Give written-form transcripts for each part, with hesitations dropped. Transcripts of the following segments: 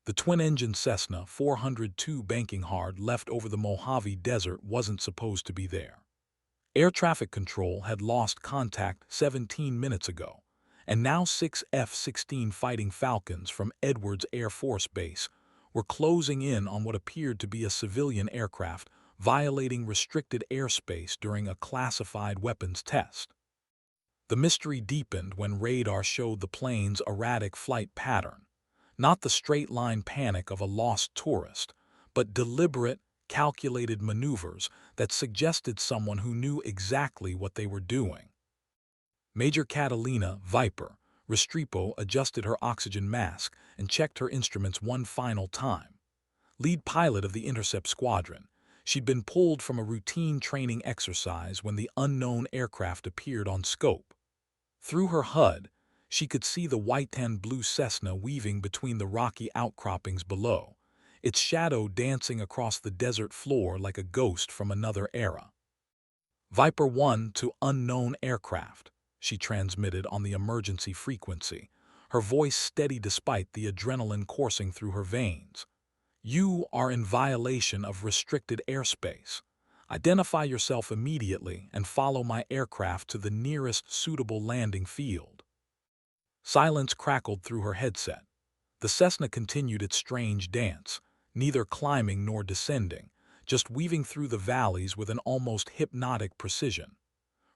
The twin-engine Cessna 402 banking hard left over the Mojave Desert wasn't supposed to be there. Air traffic control had lost contact 17 minutes ago, and now 6 F-16 Fighting Falcons from Edwards Air Force Base were closing in on what appeared to be a civilian aircraft violating restricted airspace during a classified weapons test. The mystery deepened when radar showed the plane's erratic flight pattern, not the straight-line panic of a lost tourist, but deliberate, calculated maneuvers that suggested someone who knew exactly what they were doing. Major Catalina Viper Restrepo adjusted her oxygen mask and checked her instruments one final time. Lead pilot of the intercept squadron, she'd been pulled from a routine training exercise when the unknown aircraft appeared on scope. Through her HUD, she could see the white and blue Cessna weaving between the rocky outcroppings below, its shadow dancing across the desert floor like a ghost from another era. Viper 1 to unknown aircraft, she transmitted on the emergency frequency, her voice steady despite the adrenaline coursing through her veins. You are in violation of restricted airspace. Identify yourself immediately and follow my aircraft to the nearest suitable landing field. Silence crackled through her headset. The Cessna continued its strange dance, neither climbing nor descending, just weaving through the valleys with an almost hypnotic precision.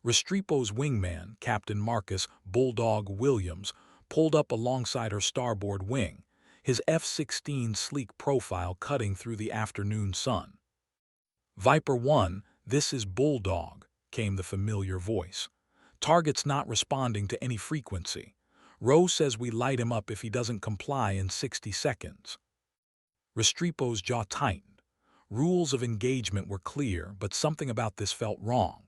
Restrepo's wingman, Captain Marcus "Bulldog" Williams, pulled up alongside her starboard wing, his F-16 sleek profile cutting through the afternoon sun. "Viper 1, this is Bulldog," came the familiar voice. "Target's not responding to any frequency. Rowe says we light him up if he doesn't comply in 60 seconds. Restrepo's jaw tightened. Rules of engagement were clear, but something about this felt wrong.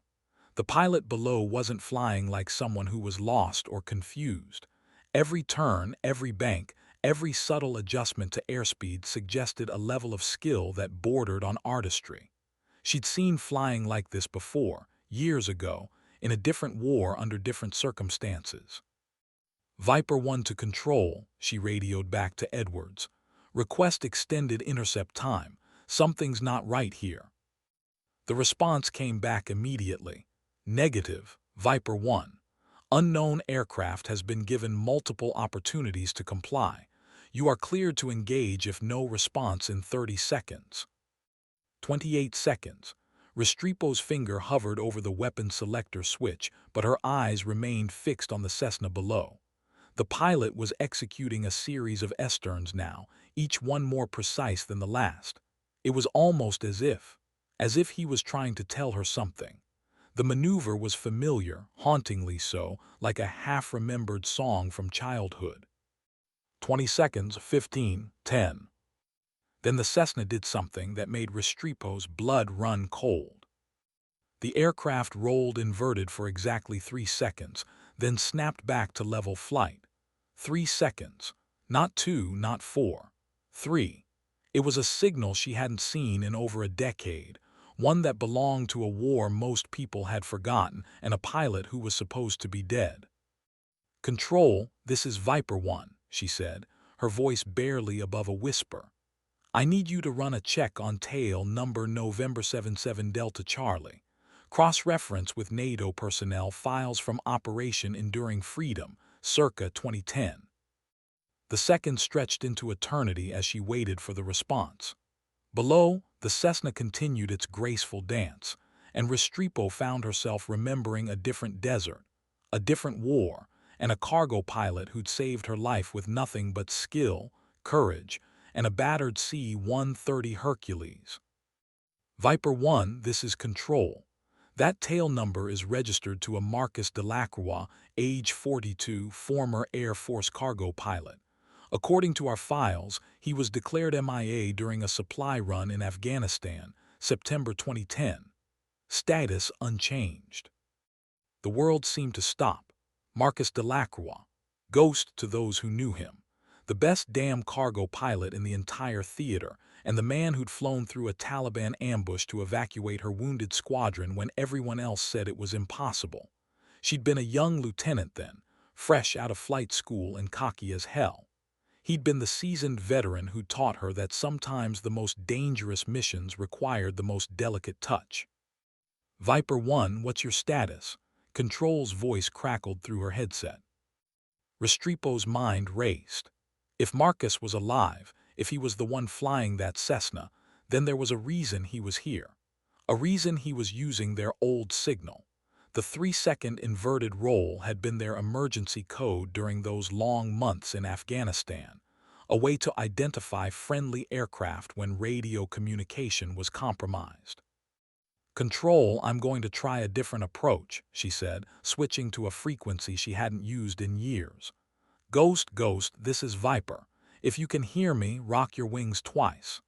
The pilot below wasn't flying like someone who was lost or confused. Every turn, every bank, every subtle adjustment to airspeed suggested a level of skill that bordered on artistry. She'd seen flying like this before, years ago, in a different war under different circumstances. "Viper 1 to control," she radioed back to Edwards. "Request extended intercept time. Something's not right here." The response came back immediately. "Negative, Viper 1. Unknown aircraft has been given multiple opportunities to comply. You are cleared to engage if no response in 30 seconds. 28 seconds. Restrepo's finger hovered over the weapon selector switch, but her eyes remained fixed on the Cessna below. The pilot was executing a series of S-turns now, each one more precise than the last. It was almost as if he was trying to tell her something. The maneuver was familiar, hauntingly so, like a half-remembered song from childhood. 20 seconds, 15, 10. Then the Cessna did something that made Restrepo's blood run cold. The aircraft rolled inverted for exactly 3 seconds, then snapped back to level flight. 3 seconds. Not 2, not 4. 3. It was a signal she hadn't seen in over a decade, one that belonged to a war most people had forgotten and a pilot who was supposed to be dead. "Control, this is Viper 1, she said, her voice barely above a whisper. "I need you to run a check on tail number November 77 Delta Charlie. Cross-reference with NATO personnel files from Operation Enduring Freedom, circa 2010. The seconds stretched into eternity as she waited for the response. Below, the Cessna continued its graceful dance, and Restrepo found herself remembering a different desert, a different war, and a cargo pilot who'd saved her life with nothing but skill, courage, and a battered C-130 Hercules. "Viper 1, this is Control. That tail number is registered to a Marcus Delacroix, age 42, former Air Force cargo pilot. According to our files, he was declared MIA during a supply run in Afghanistan, September 2010. Status unchanged." The world seemed to stop. Marcus Delacroix, ghost to those who knew him, the best damn cargo pilot in the entire theater, and the man who'd flown through a Taliban ambush to evacuate her wounded squadron when everyone else said it was impossible. She'd been a young lieutenant then, fresh out of flight school and cocky as hell. He'd been the seasoned veteran who taught her that sometimes the most dangerous missions required the most delicate touch. Viper 1, what's your status? Control's voice crackled through her headset. Restrepo's mind raced. If Marcus was alive, if he was the one flying that Cessna, then there was a reason he was here. A reason he was using their old signal. The 3-second inverted roll had been their emergency code during those long months in Afghanistan, a way to identify friendly aircraft when radio communication was compromised. Control, I'm going to try a different approach, she said, switching to a frequency she hadn't used in years. Ghost, this is Viper. If you can hear me, rock your wings twice.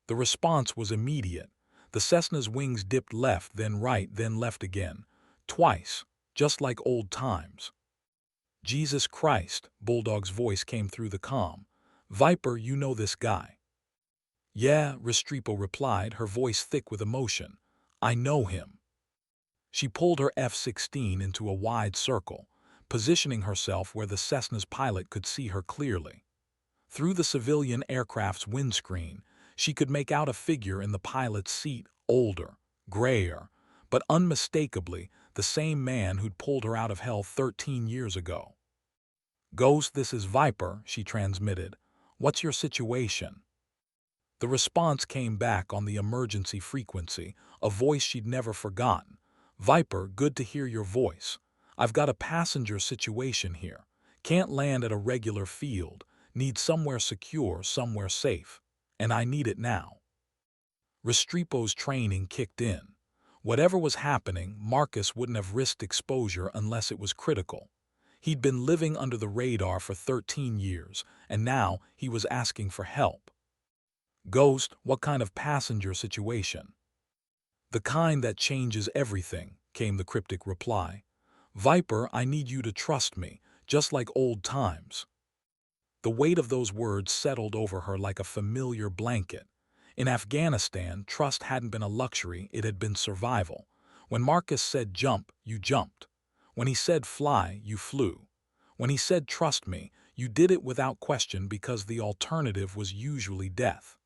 The response was immediate. The Cessna's wings dipped left, then right, then left again. Twice, just like old times. Jesus Christ, Bulldog's voice came through the comm. Viper, you know this guy. Yeah, Restrepo replied, her voice thick with emotion. I know him. She pulled her F-16 into a wide circle, positioning herself where the Cessna's pilot could see her clearly. Through the civilian aircraft's windscreen, she could make out a figure in the pilot's seat, older, grayer, but unmistakably the same man who'd pulled her out of hell 13 years ago. Ghost, this is Viper, she transmitted. What's your situation? The response came back on the emergency frequency, a voice she'd never forgotten. Viper, good to hear your voice. I've got a passenger situation here. Can't land at a regular field. Need somewhere secure, somewhere safe. And I need it now. Restrepo's training kicked in. Whatever was happening, Marcus wouldn't have risked exposure unless it was critical. He'd been living under the radar for 13 years, and now he was asking for help. Ghost, what kind of passenger situation? The kind that changes everything, came the cryptic reply. Viper, I need you to trust me, just like old times. The weight of those words settled over her like a familiar blanket. In Afghanistan, trust hadn't been a luxury, it had been survival. When Marcus said jump, you jumped. When he said fly, you flew. When he said trust me, you did it without question because the alternative was usually death.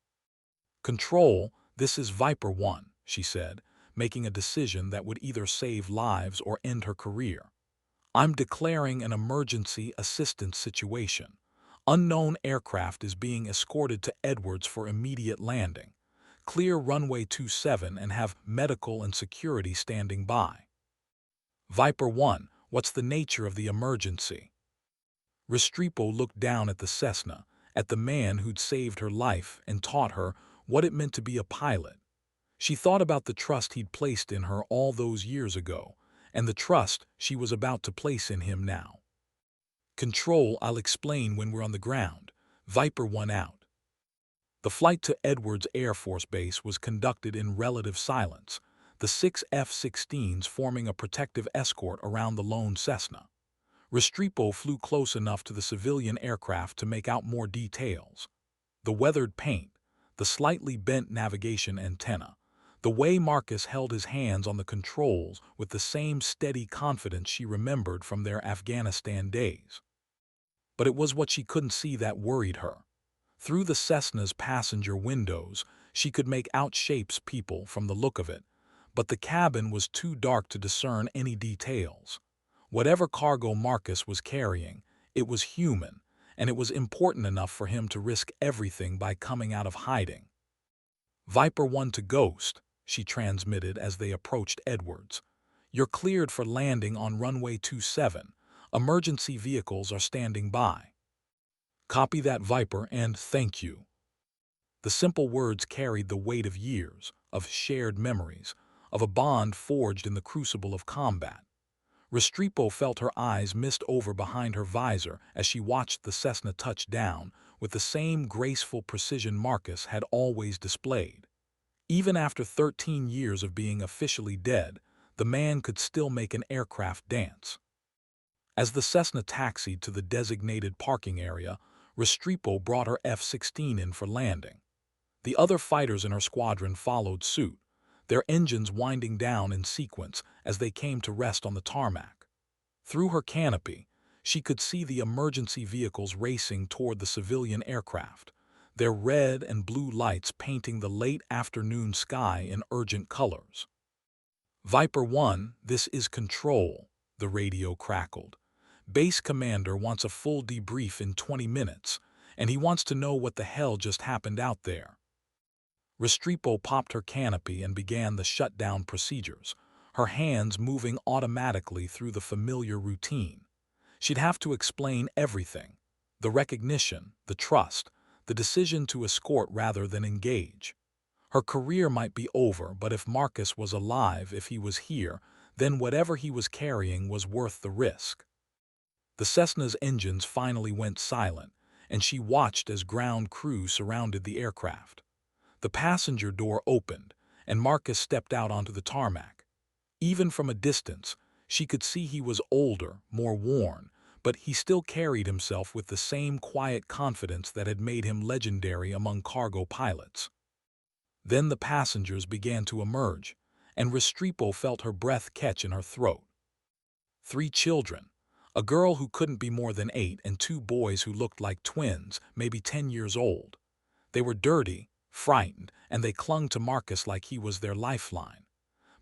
Control, this is Viper 1, she said, making a decision that would either save lives or end her career. I'm declaring an emergency assistance situation. Unknown aircraft is being escorted to Edwards for immediate landing. Clear runway 27 and have medical and security standing by. Viper 1, what's the nature of the emergency? Restrepo looked down at the Cessna, at the man who'd saved her life and taught her what it meant to be a pilot. She thought about the trust he'd placed in her all those years ago, and the trust she was about to place in him now. Control, I'll explain when we're on the ground. Viper 1 out. The flight to Edwards Air Force Base was conducted in relative silence, the 6 F-16s forming a protective escort around the lone Cessna. Restrepo flew close enough to the civilian aircraft to make out more details. The weathered paint, the slightly bent navigation antenna, the way Marcus held his hands on the controls with the same steady confidence she remembered from their Afghanistan days. But it was what she couldn't see that worried her. Through the Cessna's passenger windows, she could make out shapes, people, from the look of it, but the cabin was too dark to discern any details. Whatever cargo Marcus was carrying, it was human, and it was important enough for him to risk everything by coming out of hiding. Viper 1 to Ghost, she transmitted as they approached Edwards. You're cleared for landing on runway 27. Emergency vehicles are standing by. Copy that, Viper, and thank you. The simple words carried the weight of years, of shared memories, of a bond forged in the crucible of combat. Restrepo felt her eyes mist over behind her visor as she watched the Cessna touch down with the same graceful precision Marcus had always displayed. Even after 13 years of being officially dead, the man could still make an aircraft dance. As the Cessna taxied to the designated parking area, Restrepo brought her F-16 in for landing. The other fighters in her squadron followed suit, their engines winding down in sequence as they came to rest on the tarmac. Through her canopy, She could see the emergency vehicles racing toward the civilian aircraft, their red and blue lights painting the late afternoon sky in urgent colors. Viper 1, this is Control, the radio crackled. Base Commander wants a full debrief in 20 minutes, and he wants to know what the hell just happened out there. Restrepo popped her canopy and began the shutdown procedures, her hands moving automatically through the familiar routine. She'd have to explain everything: the recognition, the trust, the decision to escort rather than engage. Her career might be over, but if Marcus was alive, if he was here, then whatever he was carrying was worth the risk. The Cessna's engines finally went silent, and she watched as ground crew surrounded the aircraft. The passenger door opened, and Marcus stepped out onto the tarmac. Even from a distance, she could see he was older, more worn, but he still carried himself with the same quiet confidence that had made him legendary among cargo pilots. Then the passengers began to emerge, and Restrepo felt her breath catch in her throat. 3 children, a girl who couldn't be more than 8 and 2 boys who looked like twins, maybe 10 years old. They were dirty, frightened, and they clung to Marcus like he was their lifeline.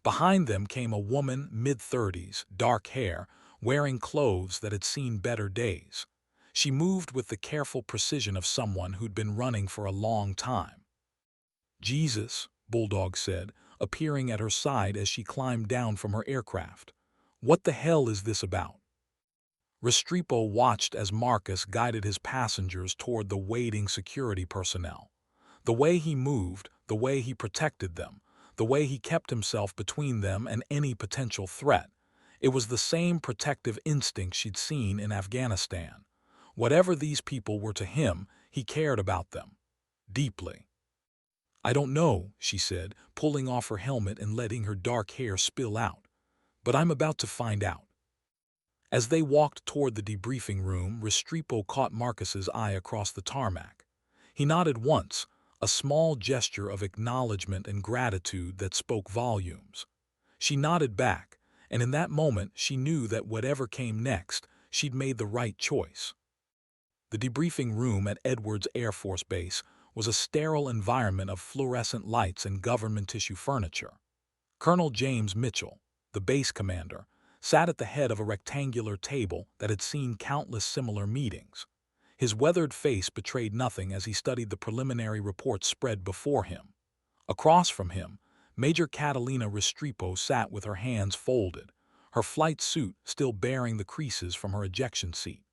Behind them came a woman, mid-30s, dark hair, wearing clothes that had seen better days. She moved with the careful precision of someone who'd been running for a long time. "Jesus," Bulldog said, appearing at her side as she climbed down from her aircraft. "What the hell is this about?" Restrepo watched as Marcus guided his passengers toward the waiting security personnel. The way he moved, the way he protected them, the way he kept himself between them and any potential threat. It was the same protective instinct she'd seen in Afghanistan. Whatever these people were to him, he cared about them. Deeply. "I don't know," she said, pulling off her helmet and letting her dark hair spill out. "But I'm about to find out." As they walked toward the debriefing room, Restrepo caught Marcus's eye across the tarmac. He nodded once, a small gesture of acknowledgement and gratitude that spoke volumes. She nodded back, and in that moment she knew that whatever came next, she'd made the right choice. The debriefing room at Edwards Air Force Base was a sterile environment of fluorescent lights and government tissue furniture. Colonel James Mitchell, the base commander, sat at the head of a rectangular table that had seen countless similar meetings. His weathered face betrayed nothing as he studied the preliminary reports spread before him. Across from him, Major Catalina Restrepo sat with her hands folded, her flight suit still bearing the creases from her ejection seat.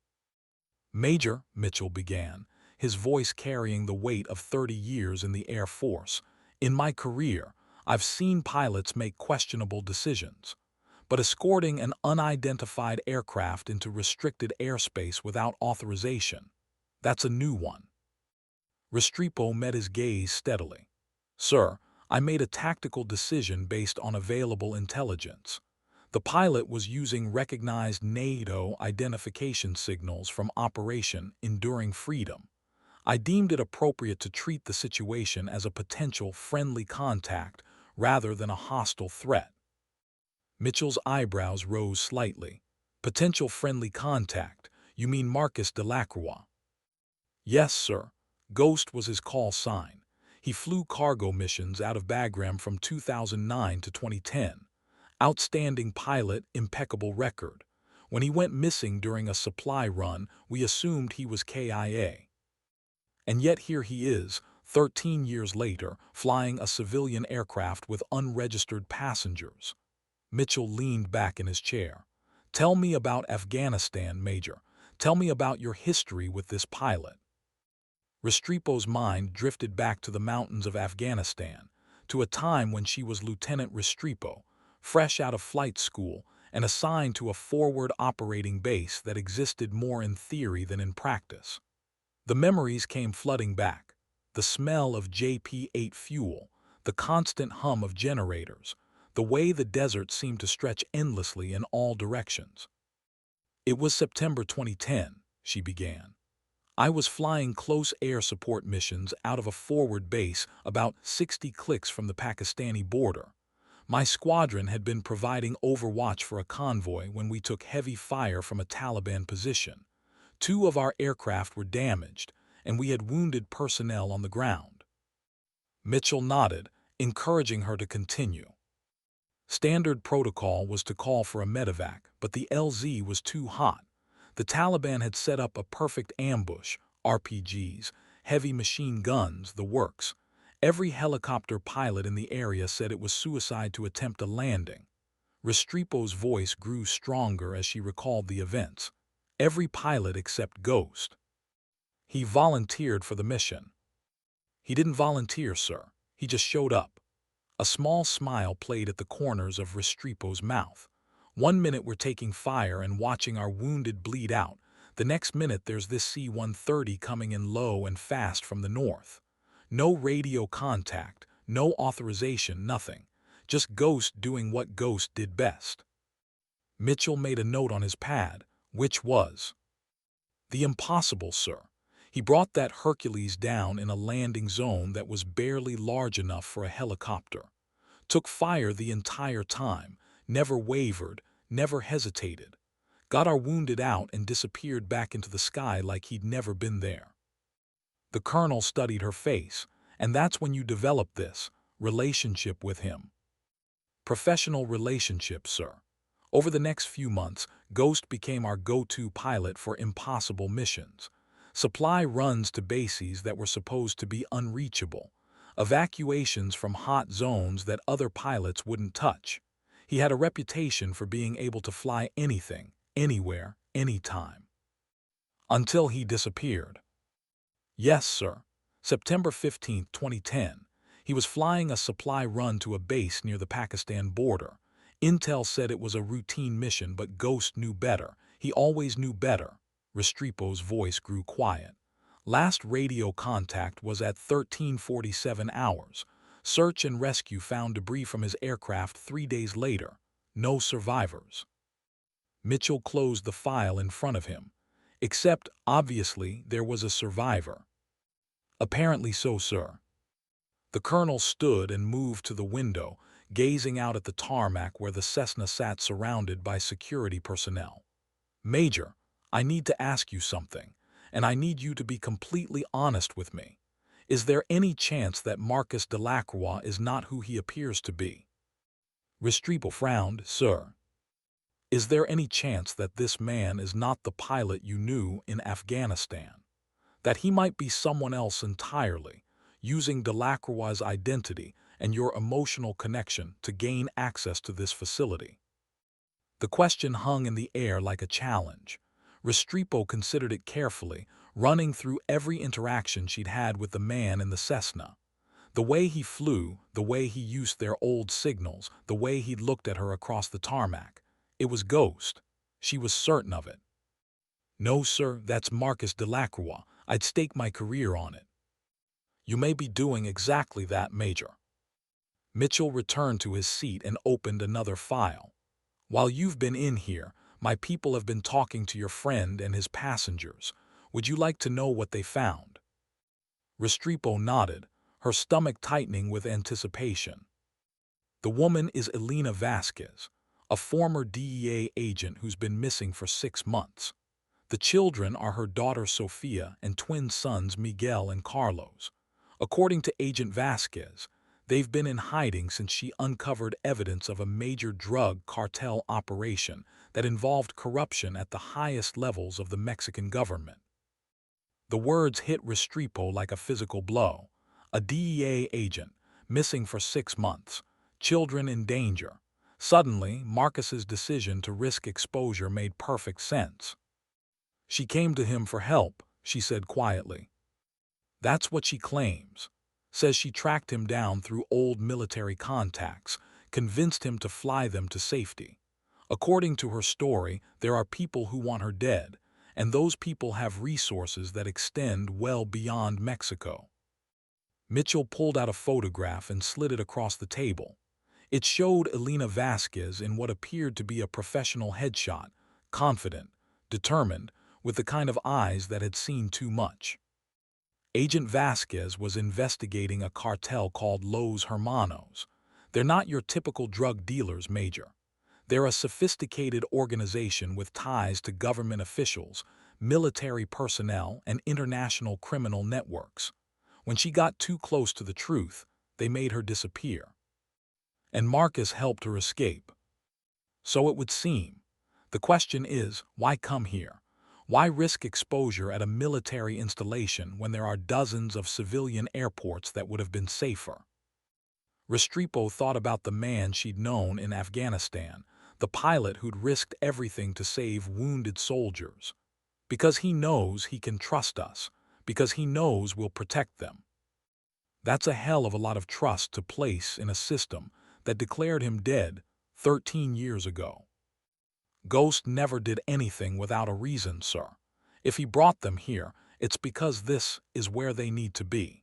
"Major," Mitchell began, his voice carrying the weight of 30 years in the Air Force, "in my career, I've seen pilots make questionable decisions. But escorting an unidentified aircraft into restricted airspace without authorization, that's a new one." Restrepo met his gaze steadily. "Sir, I made a tactical decision based on available intelligence. The pilot was using recognized NATO identification signals from Operation Enduring Freedom. I deemed it appropriate to treat the situation as a potential friendly contact rather than a hostile threat." Mitchell's eyebrows rose slightly. "Potential friendly contact? You mean Marcus Delacroix?" "Yes, sir. Ghost was his call sign. He flew cargo missions out of Bagram from 2009 to 2010. Outstanding pilot, impeccable record. When he went missing during a supply run, we assumed he was KIA. And yet here he is, 13 years later, flying a civilian aircraft with unregistered passengers." Mitchell leaned back in his chair. "Tell me about Afghanistan, Major. Tell me about your history with this pilot." Restrepo's mind drifted back to the mountains of Afghanistan, to a time when she was Lieutenant Restrepo, fresh out of flight school and assigned to a forward operating base that existed more in theory than in practice. The memories came flooding back: the smell of JP-8 fuel, the constant hum of generators, the way the desert seemed to stretch endlessly in all directions. "It was September 2010, she began. "I was flying close air support missions out of a forward base about 60 clicks from the Pakistani border. My squadron had been providing overwatch for a convoy when we took heavy fire from a Taliban position. 2 of our aircraft were damaged, and we had wounded personnel on the ground. Mitchell nodded, encouraging her to continue. Standard protocol was to call for a medevac, but the LZ was too hot. The Taliban had set up a perfect ambush, RPGs, heavy machine guns, the works. Every helicopter pilot in the area said it was suicide to attempt a landing. Restrepo's voice grew stronger as she recalled the events. Every pilot except Ghost. He volunteered for the mission. He didn't volunteer, sir. He just showed up. A small smile played at the corners of Restrepo's mouth. 1 minute we're taking fire and watching our wounded bleed out. The next minute there's this C-130 coming in low and fast from the north. No radio contact, no authorization, nothing. Just Ghost doing what Ghost did best. Mitchell made a note on his pad, which was the impossible, sir. He brought that Hercules down in a landing zone that was barely large enough for a helicopter. Took fire the entire time, never wavered, never hesitated. Got our wounded out and disappeared back into the sky like he'd never been there. The colonel studied her face, and that's when you develop this relationship with him. Professional relationship, sir. Over the next few months, Ghost became our go-to pilot for impossible missions. Supply runs to bases that were supposed to be unreachable. Evacuations from hot zones that other pilots wouldn't touch. He had a reputation for being able to fly anything, anywhere, anytime. Until he disappeared. Yes, sir. September 15, 2010. He was flying a supply run to a base near the Pakistan border. Intel said it was a routine mission, but Ghost knew better. He always knew better. Restrepo's voice grew quiet. Last radio contact was at 13:47 hours. Search and rescue found debris from his aircraft 3 days later. No survivors. Mitchell closed the file in front of him. Except, obviously, there was a survivor. Apparently so, sir. The colonel stood and moved to the window, gazing out at the tarmac where the Cessna sat surrounded by security personnel. Major, I need to ask you something, and I need you to be completely honest with me. Is there any chance that Marcus Delacroix is not who he appears to be? Restrepo frowned, sir. Is there any chance that this man is not the pilot you knew in Afghanistan? That he might be someone else entirely, using Delacroix's identity and your emotional connection to gain access to this facility? The question hung in the air like a challenge. Restrepo considered it carefully, running through every interaction she'd had with the man in the Cessna. The way he flew, the way he used their old signals, the way he'd looked at her across the tarmac. It was Ghost. She was certain of it. No, sir, that's Marcus Delacroix. I'd stake my career on it. You may be doing exactly that, Major. Mitchell returned to his seat and opened another file. While you've been in here, my people have been talking to your friend and his passengers. Would you like to know what they found? Restrepo nodded, her stomach tightening with anticipation. The woman is Elena Vasquez, a former DEA agent who's been missing for 6 months. The children are her daughter Sofia and twin sons Miguel and Carlos. According to Agent Vasquez, they've been in hiding since she uncovered evidence of a major drug cartel operation that involved corruption at the highest levels of the Mexican government. The words hit Restrepo like a physical blow. A DEA agent, missing for 6 months, children in danger. Suddenly, Marcus's decision to risk exposure made perfect sense. She came to him for help, she said quietly. That's what she claims. Says she tracked him down through old military contacts, convinced him to fly them to safety. According to her story, there are people who want her dead, and those people have resources that extend well beyond Mexico. Mitchell pulled out a photograph and slid it across the table. It showed Elena Vasquez in what appeared to be a professional headshot, confident, determined, with the kind of eyes that had seen too much. Agent Vasquez was investigating a cartel called Los Hermanos. They're not your typical drug dealers, Major. They're a sophisticated organization with ties to government officials, military personnel, and international criminal networks. When she got too close to the truth, they made her disappear. And Marcus helped her escape. So it would seem. The question is, why come here? Why risk exposure at a military installation when there are dozens of civilian airports that would have been safer? Restrepo thought about the man she'd known in Afghanistan, the pilot who'd risked everything to save wounded soldiers. Because he knows he can trust us, because he knows we'll protect them. That's a hell of a lot of trust to place in a system that declared him dead 13 years ago. Ghost never did anything without a reason, sir. If he brought them here, it's because this is where they need to be.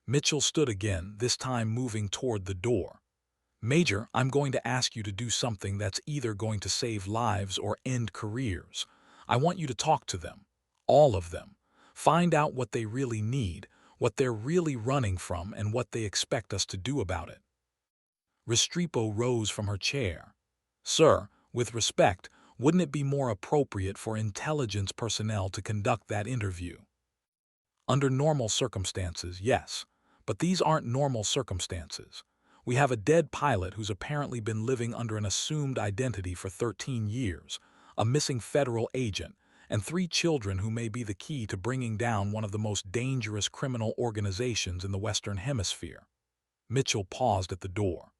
Mitchell stood again, this time moving toward the door. Major, I'm going to ask you to do something that's either going to save lives or end careers. I want you to talk to them. All of them. Find out what they really need, what they're really running from, and what they expect us to do about it. Restrepo rose from her chair. Sir, with respect, wouldn't it be more appropriate for intelligence personnel to conduct that interview? Under normal circumstances, yes. But these aren't normal circumstances. We have a dead pilot who's apparently been living under an assumed identity for 13 years, a missing federal agent, and 3 children who may be the key to bringing down one of the most dangerous criminal organizations in the Western Hemisphere. Mitchell paused at the door.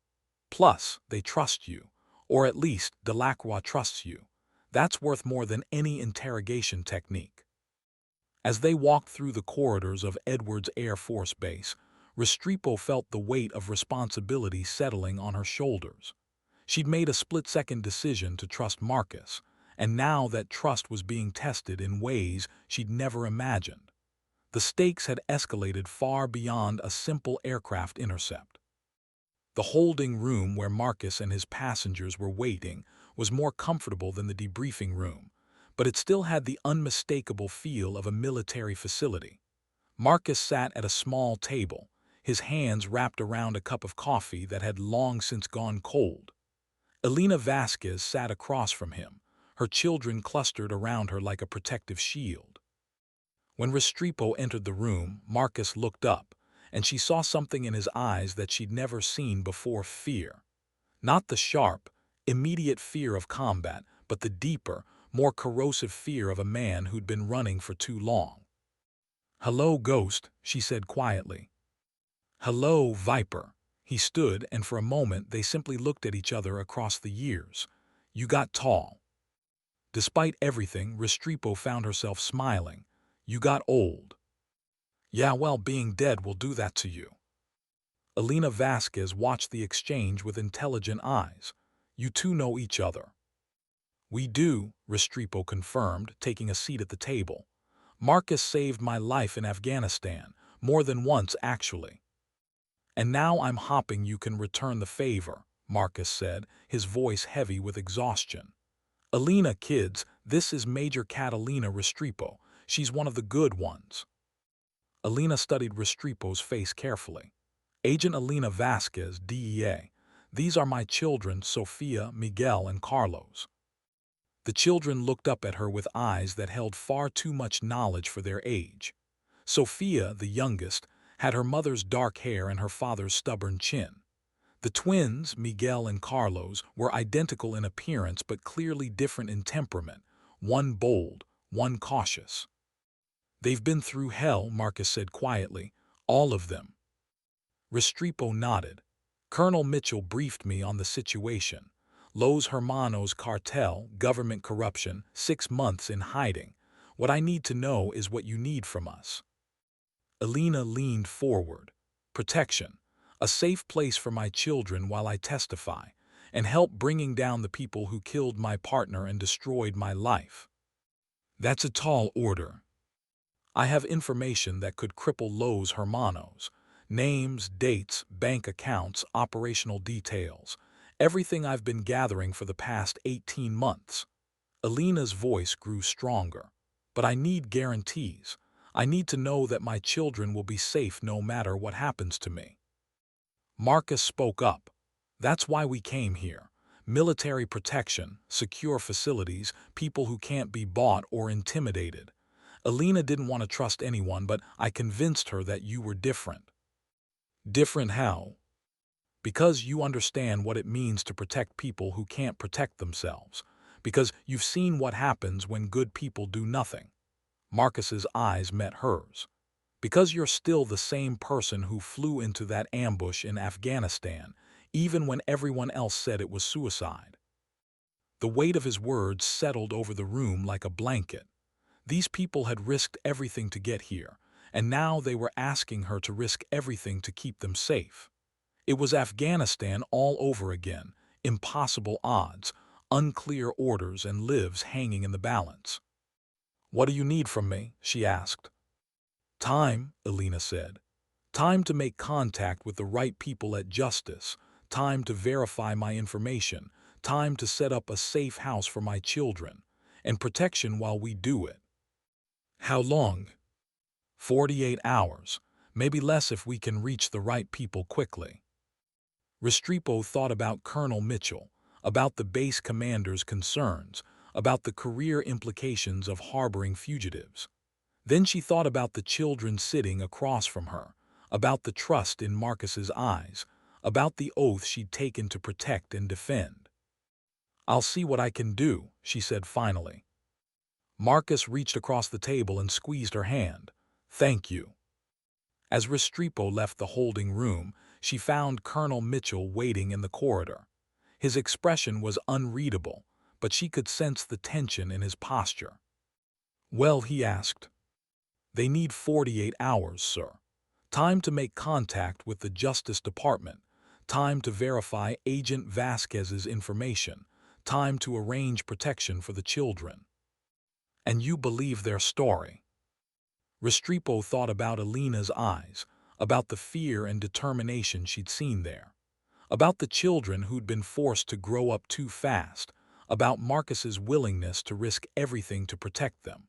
Plus, they trust you, or at least Delacroix trusts you. That's worth more than any interrogation technique. As they walked through the corridors of Edwards Air Force Base, Restrepo felt the weight of responsibility settling on her shoulders. She'd made a split-second decision to trust Marcus, and now that trust was being tested in ways she'd never imagined. The stakes had escalated far beyond a simple aircraft intercept. The holding room where Marcus and his passengers were waiting was more comfortable than the debriefing room, but it still had the unmistakable feel of a military facility. Marcus sat at a small table, his hands wrapped around a cup of coffee that had long since gone cold. Elena Vasquez sat across from him, her children clustered around her like a protective shield. When Restrepo entered the room, Marcus looked up, and she saw something in his eyes that she'd never seen before: fear. Not the sharp, immediate fear of combat, but the deeper, more corrosive fear of a man who'd been running for too long. "Hello, Ghost," she said quietly. "Hello, Viper." He stood, and for a moment they simply looked at each other across the years. "You got tall." Despite everything, Restrepo found herself smiling. "You got old." "Yeah, well, being dead will do that to you." Elena Vasquez watched the exchange with intelligent eyes. "You two know each other." "We do," Restrepo confirmed, taking a seat at the table. "Marcus saved my life in Afghanistan, more than once actually." "And now I'm hoping you can return the favor," Marcus said, his voice heavy with exhaustion. "Elena, kids, this is Major Catalina Restrepo. She's one of the good ones." Elena studied Restrepo's face carefully. "Agent Elena Vasquez, DEA. These are my children, Sofia, Miguel, and Carlos." The children looked up at her with eyes that held far too much knowledge for their age. Sofia, the youngest, had her mother's dark hair and her father's stubborn chin. The twins, Miguel and Carlos, were identical in appearance but clearly different in temperament, one bold, one cautious. "They've been through hell," Marcus said quietly. "All of them." Restrepo nodded. "Colonel Mitchell briefed me on the situation. Los Hermanos cartel, government corruption, 6 months in hiding. What I need to know is what you need from us." Elena leaned forward. "Protection, a safe place for my children while I testify, and help bringing down the people who killed my partner and destroyed my life." "That's a tall order." "I have information that could cripple Los Hermanos. Names, dates, bank accounts, operational details. Everything I've been gathering for the past 18 months. Elena's voice grew stronger. "But I need guarantees. I need to know that my children will be safe no matter what happens to me." Marcus spoke up. That's why we came here. Military protection, secure facilities, people who can't be bought or intimidated. Alina didn't want to trust anyone, but I convinced her that you were different. Different how? Because you understand what it means to protect people who can't protect themselves. Because you've seen what happens when good people do nothing. Marcus's eyes met hers. Because you're still the same person who flew into that ambush in Afghanistan, even when everyone else said it was suicide. The weight of his words settled over the room like a blanket. These people had risked everything to get here, and now they were asking her to risk everything to keep them safe. It was Afghanistan all over again, impossible odds, unclear orders, and lives hanging in the balance. "What do you need from me?" she asked. "Time," Alina said. "Time to make contact with the right people at Justice, time to verify my information, time to set up a safe house for my children, and protection while we do it." "How long?" 48 hours, maybe less if we can reach the right people quickly. Restrepo thought about Colonel Mitchell, about the base commander's concerns, about the career implications of harboring fugitives. Then she thought about the children sitting across from her, about the trust in Marcus's eyes, about the oath she'd taken to protect and defend. "I'll see what I can do," she said finally. Marcus reached across the table and squeezed her hand. "Thank you." As Restrepo left the holding room, she found Colonel Mitchell waiting in the corridor. His expression was unreadable, but she could sense the tension in his posture. "Well," he asked. "They need 48 hours, sir. Time to make contact with the Justice Department, time to verify Agent Vasquez's information, time to arrange protection for the children." "And you believe their story?" Restrepo thought about Alina's eyes, about the fear and determination she'd seen there, about the children who'd been forced to grow up too fast, about Marcus's willingness to risk everything to protect them.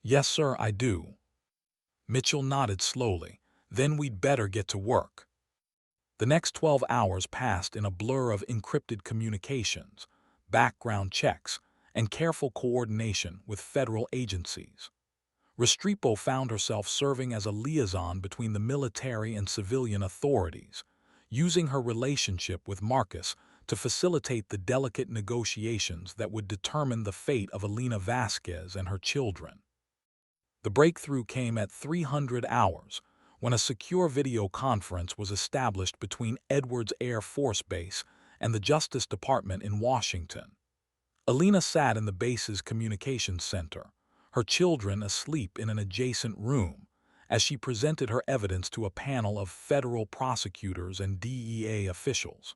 "Yes, sir, I do." Mitchell nodded slowly. "Then we'd better get to work." The next 12 hours passed in a blur of encrypted communications, background checks, and careful coordination with federal agencies. Restrepo found herself serving as a liaison between the military and civilian authorities, using her relationship with Marcus to facilitate the delicate negotiations that would determine the fate of Alina Vasquez and her children. The breakthrough came at 300 hours, when a secure video conference was established between Edwards Air Force Base and the Justice Department in Washington. Alina sat in the base's communications center, her children asleep in an adjacent room, as she presented her evidence to a panel of federal prosecutors and DEA officials.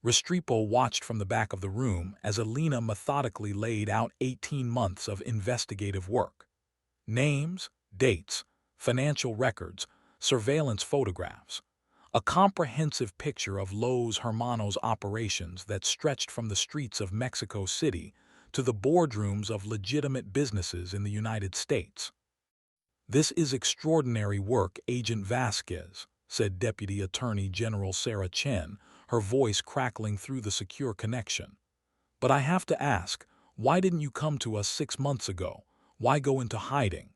Restrepo watched from the back of the room as Alina methodically laid out 18 months of investigative work. Names, dates, financial records, surveillance photographs. A comprehensive picture of Los Hermanos operations that stretched from the streets of Mexico City to the boardrooms of legitimate businesses in the United States. "This is extraordinary work, Agent Vasquez," said Deputy Attorney General Sarah Chen, her voice crackling through the secure connection. "But I have to ask, why didn't you come to us 6 months ago? Why go into hiding?"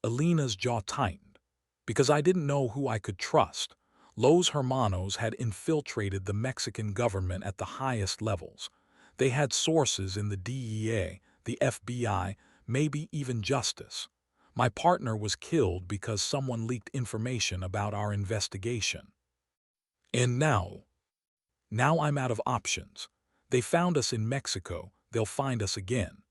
Alina's jaw tightened. "Because I didn't know who I could trust. Los Hermanos had infiltrated the Mexican government at the highest levels. They had sources in the DEA, the FBI, maybe even Justice. My partner was killed because someone leaked information about our investigation. And now? Now I'm out of options. They found us in Mexico, they'll find us again.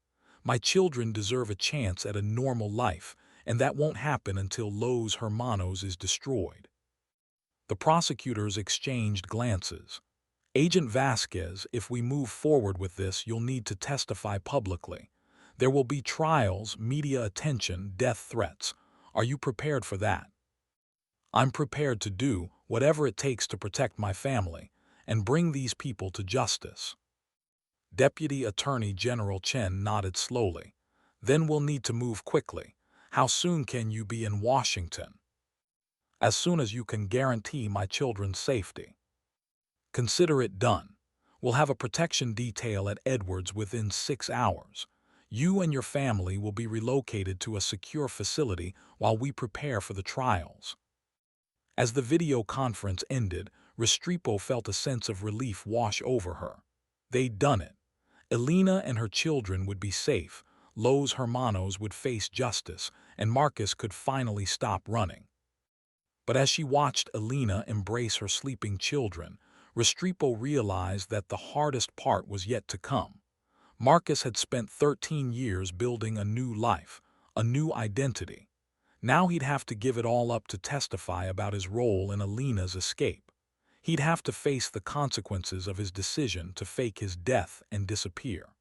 My children deserve a chance at a normal life, and that won't happen until Los Hermanos is destroyed." The prosecutors exchanged glances. "Agent Vasquez, if we move forward with this, you'll need to testify publicly. There will be trials, media attention, death threats. Are you prepared for that?" "I'm prepared to do whatever it takes to protect my family and bring these people to justice." Deputy Attorney General Chen nodded slowly. "Then we'll need to move quickly. How soon can you be in Washington?" as soon as you can guarantee my children's safety. Consider it done. We'll have a protection detail at Edwards within 6 hours. You and your family will be relocated to a secure facility while we prepare for the trials." As the video conference ended, Restrepo felt a sense of relief wash over her. They'd done it. Elena and her children would be safe, Los Hermanos would face justice, and Marcus could finally stop running. But as she watched Elena embrace her sleeping children, Restrepo realized that the hardest part was yet to come. Marcus had spent 13 years building a new life, a new identity. Now he'd have to give it all up to testify about his role in Elena's escape. He'd have to face the consequences of his decision to fake his death and disappear.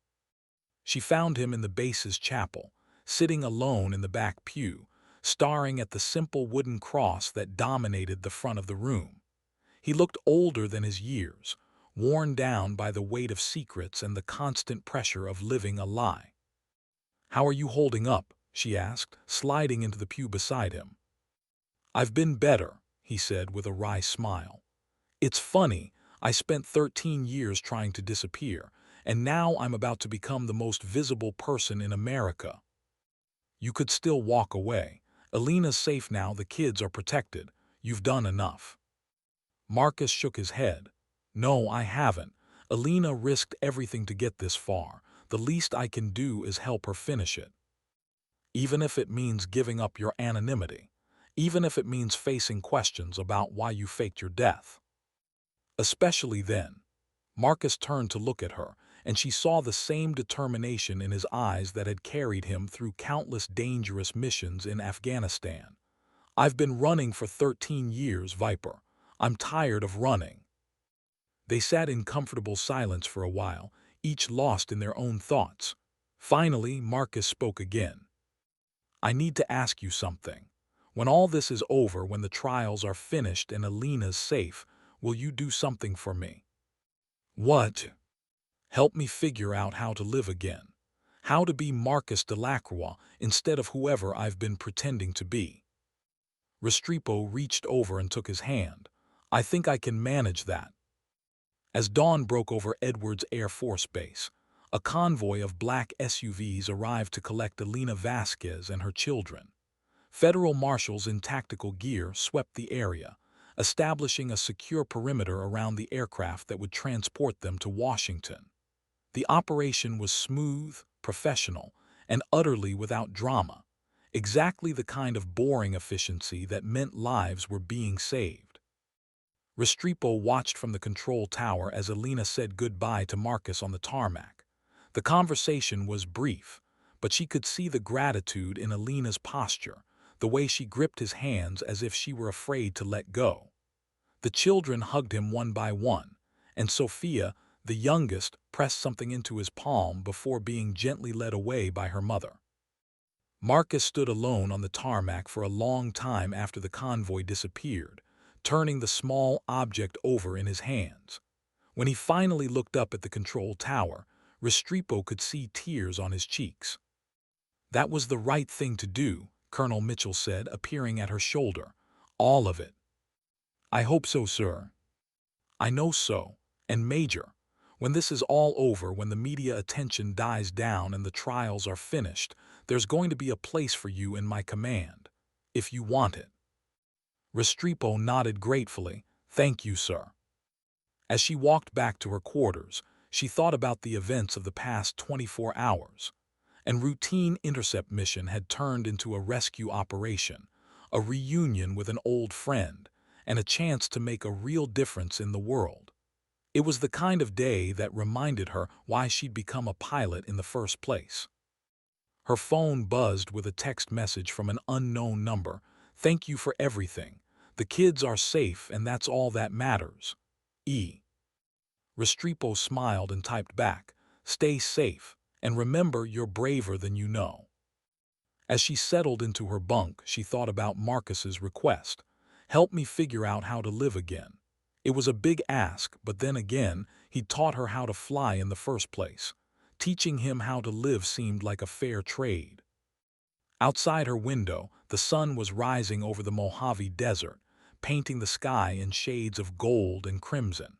She found him in the base's chapel, sitting alone in the back pew, staring at the simple wooden cross that dominated the front of the room. He looked older than his years, worn down by the weight of secrets and the constant pressure of living a lie. "How are you holding up?" she asked, sliding into the pew beside him. "I've been better," he said with a wry smile. "It's funny, I spent 13 years trying to disappear, and now I'm about to become the most visible person in America." "You could still walk away. Elena's safe now, the kids are protected. You've done enough." Marcus shook his head. "No, I haven't. Elena risked everything to get this far. The least I can do is help her finish it. Even if it means giving up your anonymity. Even if it means facing questions about why you faked your death." Especially then. Marcus turned to look at her, and she saw the same determination in his eyes that had carried him through countless dangerous missions in Afghanistan. "I've been running for 13 years, Viper. I'm tired of running." They sat in comfortable silence for a while, each lost in their own thoughts. Finally, Marcus spoke again. "I need to ask you something. When all this is over, when the trials are finished and Elena's safe, will you do something for me?" "What?" "Help me figure out how to live again. How to be Marcus Delacroix instead of whoever I've been pretending to be." Restrepo reached over and took his hand. "I think I can manage that." As dawn broke over Edwards Air Force Base, a convoy of black SUVs arrived to collect Elena Vasquez and her children. Federal marshals in tactical gear swept the area, establishing a secure perimeter around the aircraft that would transport them to Washington. The operation was smooth, professional, and utterly without drama, exactly the kind of boring efficiency that meant lives were being saved. Restrepo watched from the control tower as Elena said goodbye to Marcus on the tarmac. The conversation was brief, but she could see the gratitude in Elena's posture, the way she gripped his hands as if she were afraid to let go. The children hugged him one by one, and Sophia, the youngest, pressed something into his palm before being gently led away by her mother. Marcus stood alone on the tarmac for a long time after the convoy disappeared, turning the small object over in his hands. When he finally looked up at the control tower, Restrepo could see tears on his cheeks. "That was the right thing to do," Colonel Mitchell said, appearing at her shoulder. "All of it." "I hope so, sir." "I know so. And Major, when this is all over, when the media attention dies down and the trials are finished, there's going to be a place for you in my command, if you want it." Restrepo nodded gratefully. "Thank you, sir." As she walked back to her quarters, she thought about the events of the past 24 hours. An routine intercept mission had turned into a rescue operation, a reunion with an old friend, and a chance to make a real difference in the world. It was the kind of day that reminded her why she'd become a pilot in the first place. Her phone buzzed with a text message from an unknown number. "Thank you for everything. The kids are safe and that's all that matters. E." Restrepo smiled and typed back, "Stay safe, and remember you're braver than you know." As she settled into her bunk, she thought about Marcus's request. "Help me figure out how to live again." It was a big ask, but then again, he'd taught her how to fly in the first place. Teaching him how to live seemed like a fair trade. Outside her window, the sun was rising over the Mojave Desert, painting the sky in shades of gold and crimson.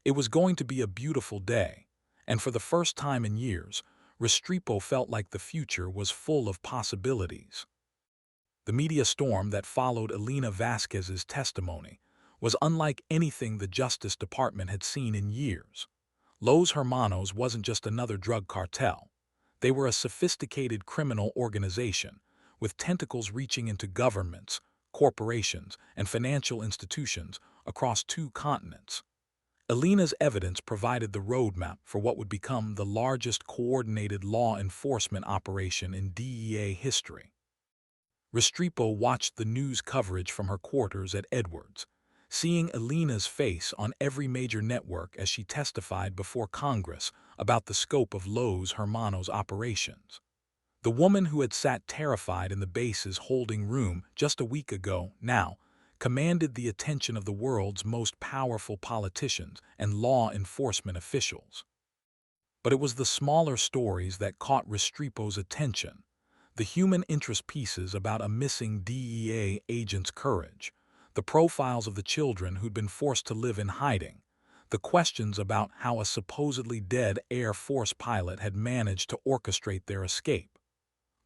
It was going to be a beautiful day, and for the first time in years, Restrepo felt like the future was full of possibilities. The media storm that followed Elena Vasquez's testimony was unlike anything the Justice Department had seen in years. Los Hermanos wasn't just another drug cartel. They were a sophisticated criminal organization with tentacles reaching into governments, corporations, and financial institutions across 2 continents. Elena's evidence provided the roadmap for what would become the largest coordinated law enforcement operation in DEA history. Restrepo watched the news coverage from her quarters at Edwards, seeing Elena's face on every major network as she testified before Congress about the scope of Los Hermanos' operations. The woman who had sat terrified in the base's holding room just a week ago now commanded the attention of the world's most powerful politicians and law enforcement officials. But it was the smaller stories that caught Restrepo's attention, the human interest pieces about a missing DEA agent's courage, the profiles of the children who'd been forced to live in hiding, the questions about how a supposedly dead Air Force pilot had managed to orchestrate their escape.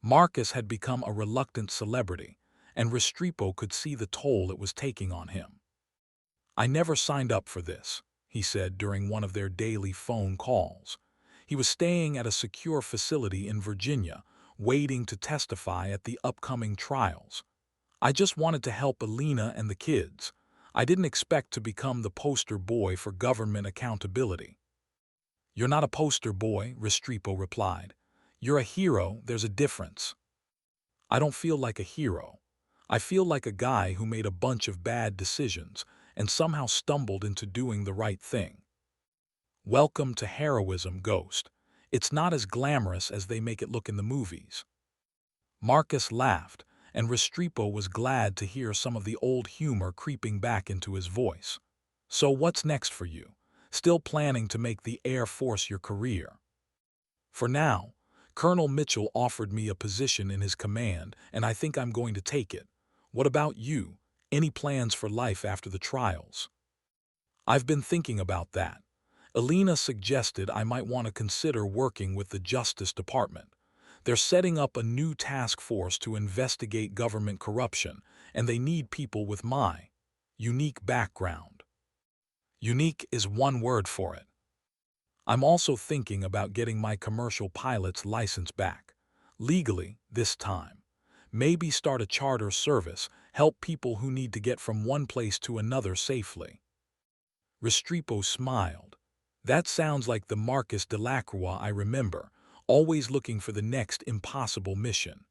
Marcus had become a reluctant celebrity, and Restrepo could see the toll it was taking on him. "I never signed up for this," he said during one of their daily phone calls. He was staying at a secure facility in Virginia, waiting to testify at the upcoming trials. "I just wanted to help Elena and the kids. I didn't expect to become the poster boy for government accountability." "You're not a poster boy," Restrepo replied. "You're a hero. There's a difference." "I don't feel like a hero. I feel like a guy who made a bunch of bad decisions and somehow stumbled into doing the right thing." Welcome to heroism, Ghost. It's not as glamorous as they make it look in the movies. Marcus laughed, and Restrepo was glad to hear some of the old humor creeping back into his voice. "So what's next for you? Still planning to make the Air Force your career?" "For now, Colonel Mitchell offered me a position in his command, and I think I'm going to take it. What about you? Any plans for life after the trials?" "I've been thinking about that. Elena suggested I might want to consider working with the Justice Department. They're setting up a new task force to investigate government corruption, and they need people with my unique background." Unique is one word for it. "I'm also thinking about getting my commercial pilot's license back. Legally, this time. Maybe start a charter service, help people who need to get from one place to another safely." Restrepo smiled. "That sounds like the Marcus Delacroix I remember, always looking for the next impossible mission."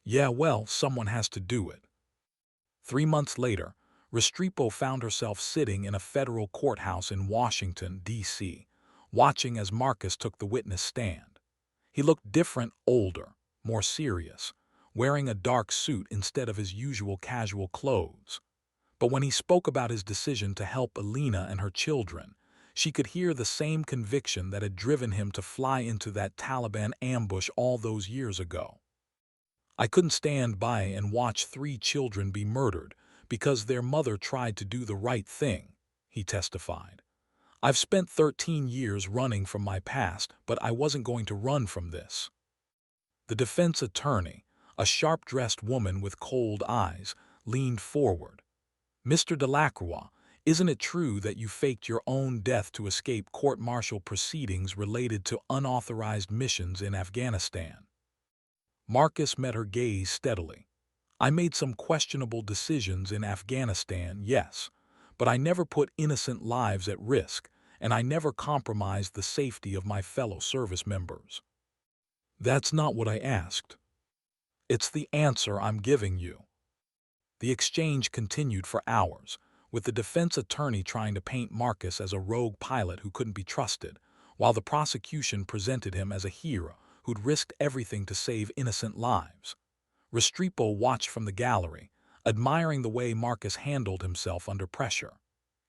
"Yeah, well, someone has to do it." 3 months later, Restrepo found herself sitting in a federal courthouse in Washington, D.C., watching as Marcus took the witness stand. He looked different, older, more serious, wearing a dark suit instead of his usual casual clothes. But when he spoke about his decision to help Elena and her children, she could hear the same conviction that had driven him to fly into that Taliban ambush all those years ago. "I couldn't stand by and watch 3 children be murdered because their mother tried to do the right thing," he testified. "I've spent 13 years running from my past, but I wasn't going to run from this." The defense attorney, a sharp-dressed woman with cold eyes, leaned forward. "Mr. Delacroix, isn't it true that you faked your own death to escape court-martial proceedings related to unauthorized missions in Afghanistan?" Marcus met her gaze steadily. "I made some questionable decisions in Afghanistan, yes, but I never put innocent lives at risk, and I never compromised the safety of my fellow service members." "That's not what I asked." "It's the answer I'm giving you." The exchange continued for hours, with the defense attorney trying to paint Marcus as a rogue pilot who couldn't be trusted, while the prosecution presented him as a hero who'd risked everything to save innocent lives. Restrepo watched from the gallery, admiring the way Marcus handled himself under pressure.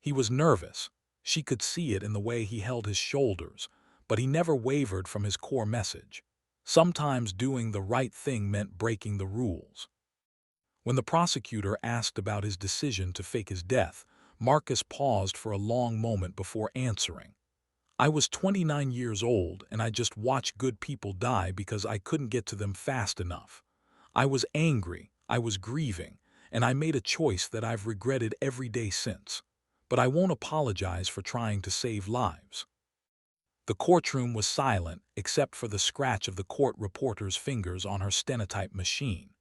He was nervous. She could see it in the way he held his shoulders, but he never wavered from his core message. Sometimes doing the right thing meant breaking the rules. When the prosecutor asked about his decision to fake his death, Marcus paused for a long moment before answering. I was 29 years old and I just watched good people die because I couldn't get to them fast enough. I was angry, I was grieving, and I made a choice that I've regretted every day since. But I won't apologize for trying to save lives. The courtroom was silent except for the scratch of the court reporter's fingers on her stenotype machine.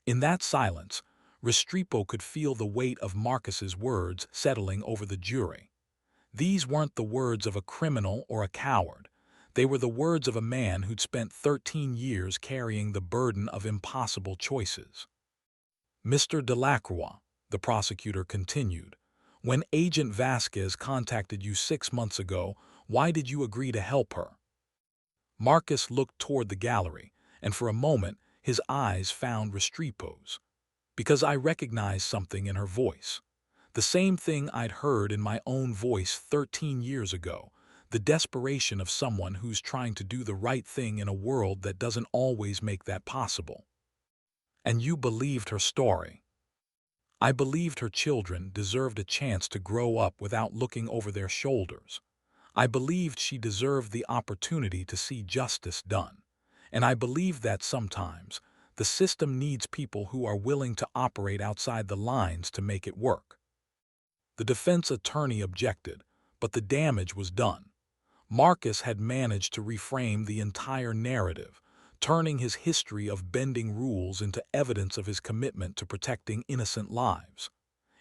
In that silence, Restrepo could feel the weight of Marcus's words settling over the jury. These weren't the words of a criminal or a coward. They were the words of a man who'd spent 13 years carrying the burden of impossible choices. Mr. Delacroix, the prosecutor continued, when Agent Vasquez contacted you 6 months ago, why did you agree to help her? Marcus looked toward the gallery, and for a moment his eyes found Restrepo's. Because I recognized something in her voice. The same thing I'd heard in my own voice 13 years ago, the desperation of someone who's trying to do the right thing in a world that doesn't always make that possible. And you believed her story. I believed her children deserved a chance to grow up without looking over their shoulders. I believed she deserved the opportunity to see justice done. And I believed that sometimes the system needs people who are willing to operate outside the lines to make it work. The defense attorney objected, but the damage was done. Marcus had managed to reframe the entire narrative, turning his history of bending rules into evidence of his commitment to protecting innocent lives.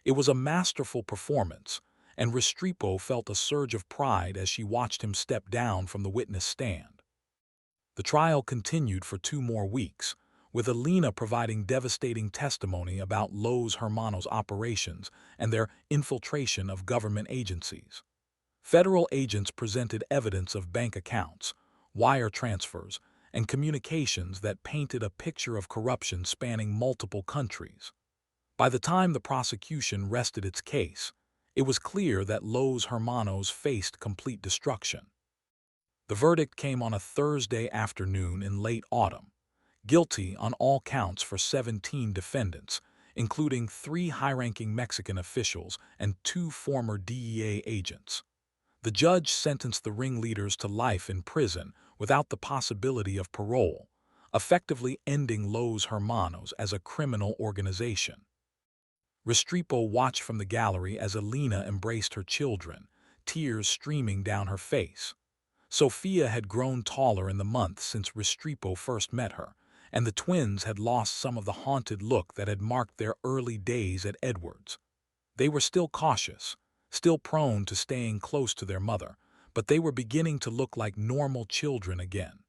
It was a masterful performance, and Restrepo felt a surge of pride as she watched him step down from the witness stand. The trial continued for 2 more weeks, with Alina providing devastating testimony about Los Hermanos' operations and their infiltration of government agencies. Federal agents presented evidence of bank accounts, wire transfers, and communications that painted a picture of corruption spanning multiple countries. By the time the prosecution rested its case, it was clear that Los Hermanos faced complete destruction. The verdict came on a Thursday afternoon in late autumn. Guilty on all counts for 17 defendants, including 3 high-ranking Mexican officials and 2 former DEA agents. The judge sentenced the ringleaders to life in prison without the possibility of parole, effectively ending Los Hermanos as a criminal organization. Restrepo watched from the gallery as Alina embraced her children, tears streaming down her face. Sofia had grown taller in the months since Restrepo first met her, and the twins had lost some of the haunted look that had marked their early days at Edwards. They were still cautious, still prone to staying close to their mother, but they were beginning to look like normal children again.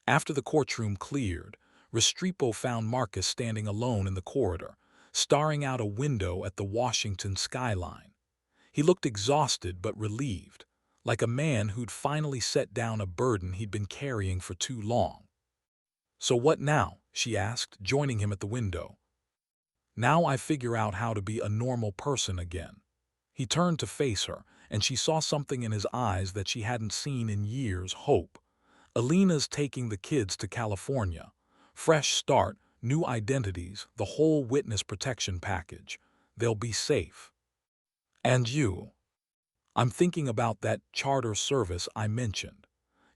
After the courtroom cleared, Restrepo found Marcus standing alone in the corridor, staring out a window at the Washington skyline. He looked exhausted but relieved, like a man who'd finally set down a burden he'd been carrying for too long. "So what now?" she asked, joining him at the window. "Now I figure out how to be a normal person again." He turned to face her, and she saw something in his eyes that she hadn't seen in years: hope. Alina's taking the kids to California. Fresh start, new identities, the whole witness protection package. They'll be safe. And you? I'm thinking about that charter service I mentioned.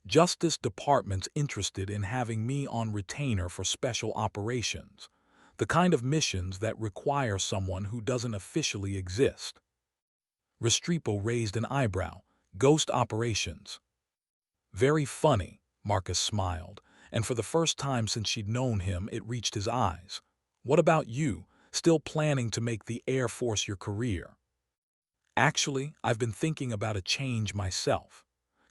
Justice Department's interested in having me on retainer for special operations, the kind of missions that require someone who doesn't officially exist. Restrepo raised an eyebrow. Ghost operations. Very funny, Marcus smiled, and for the first time since she'd known him, it reached his eyes. What about you, still planning to make the Air Force your career? Actually, I've been thinking about a change myself.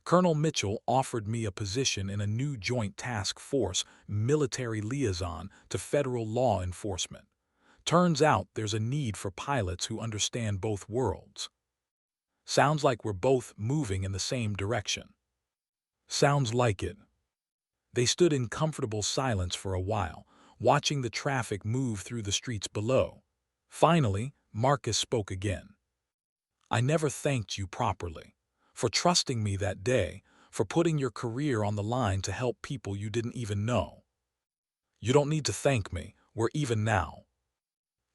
Colonel Mitchell offered me a position in a new Joint Task Force military liaison to federal law enforcement. Turns out there's a need for pilots who understand both worlds. Sounds like we're both moving in the same direction. Sounds like it. They stood in comfortable silence for a while, watching the traffic move through the streets below. Finally, Marcus spoke again. I never thanked you properly. For trusting me that day, for putting your career on the line to help people you didn't even know. You don't need to thank me, we're even now.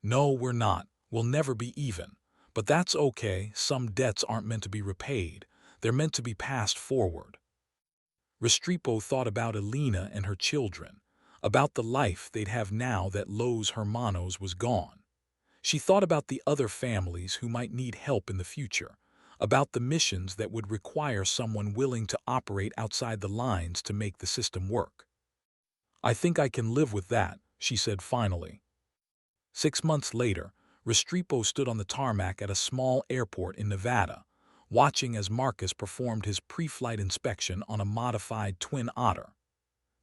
No, we're not. We'll never be even. But that's okay, some debts aren't meant to be repaid. They're meant to be passed forward. Restrepo thought about Elena and her children, about the life they'd have now that Los Hermanos was gone. She thought about the other families who might need help in the future, about the missions that would require someone willing to operate outside the lines to make the system work. I think I can live with that, she said finally. 6 months later, Restrepo stood on the tarmac at a small airport in Nevada, watching as Marcus performed his pre-flight inspection on a modified Twin Otter.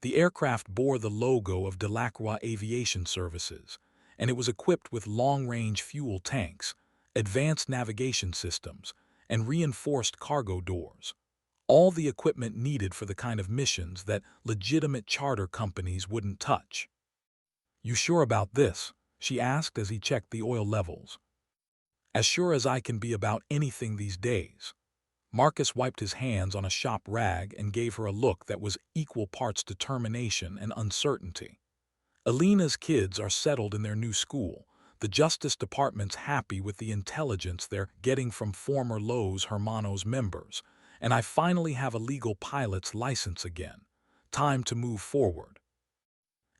The aircraft bore the logo of Delacroix Aviation Services, and it was equipped with long-range fuel tanks, advanced navigation systems, and reinforced cargo doors. All the equipment needed for the kind of missions that legitimate charter companies wouldn't touch. "You sure about this?" she asked as he checked the oil levels. "As sure as I can be about anything these days." Marcus wiped his hands on a shop rag and gave her a look that was equal parts determination and uncertainty. "Elena's kids are settled in their new school. The Justice Department's happy with the intelligence they're getting from former Los Hermanos members, and I finally have a legal pilot's license again. Time to move forward.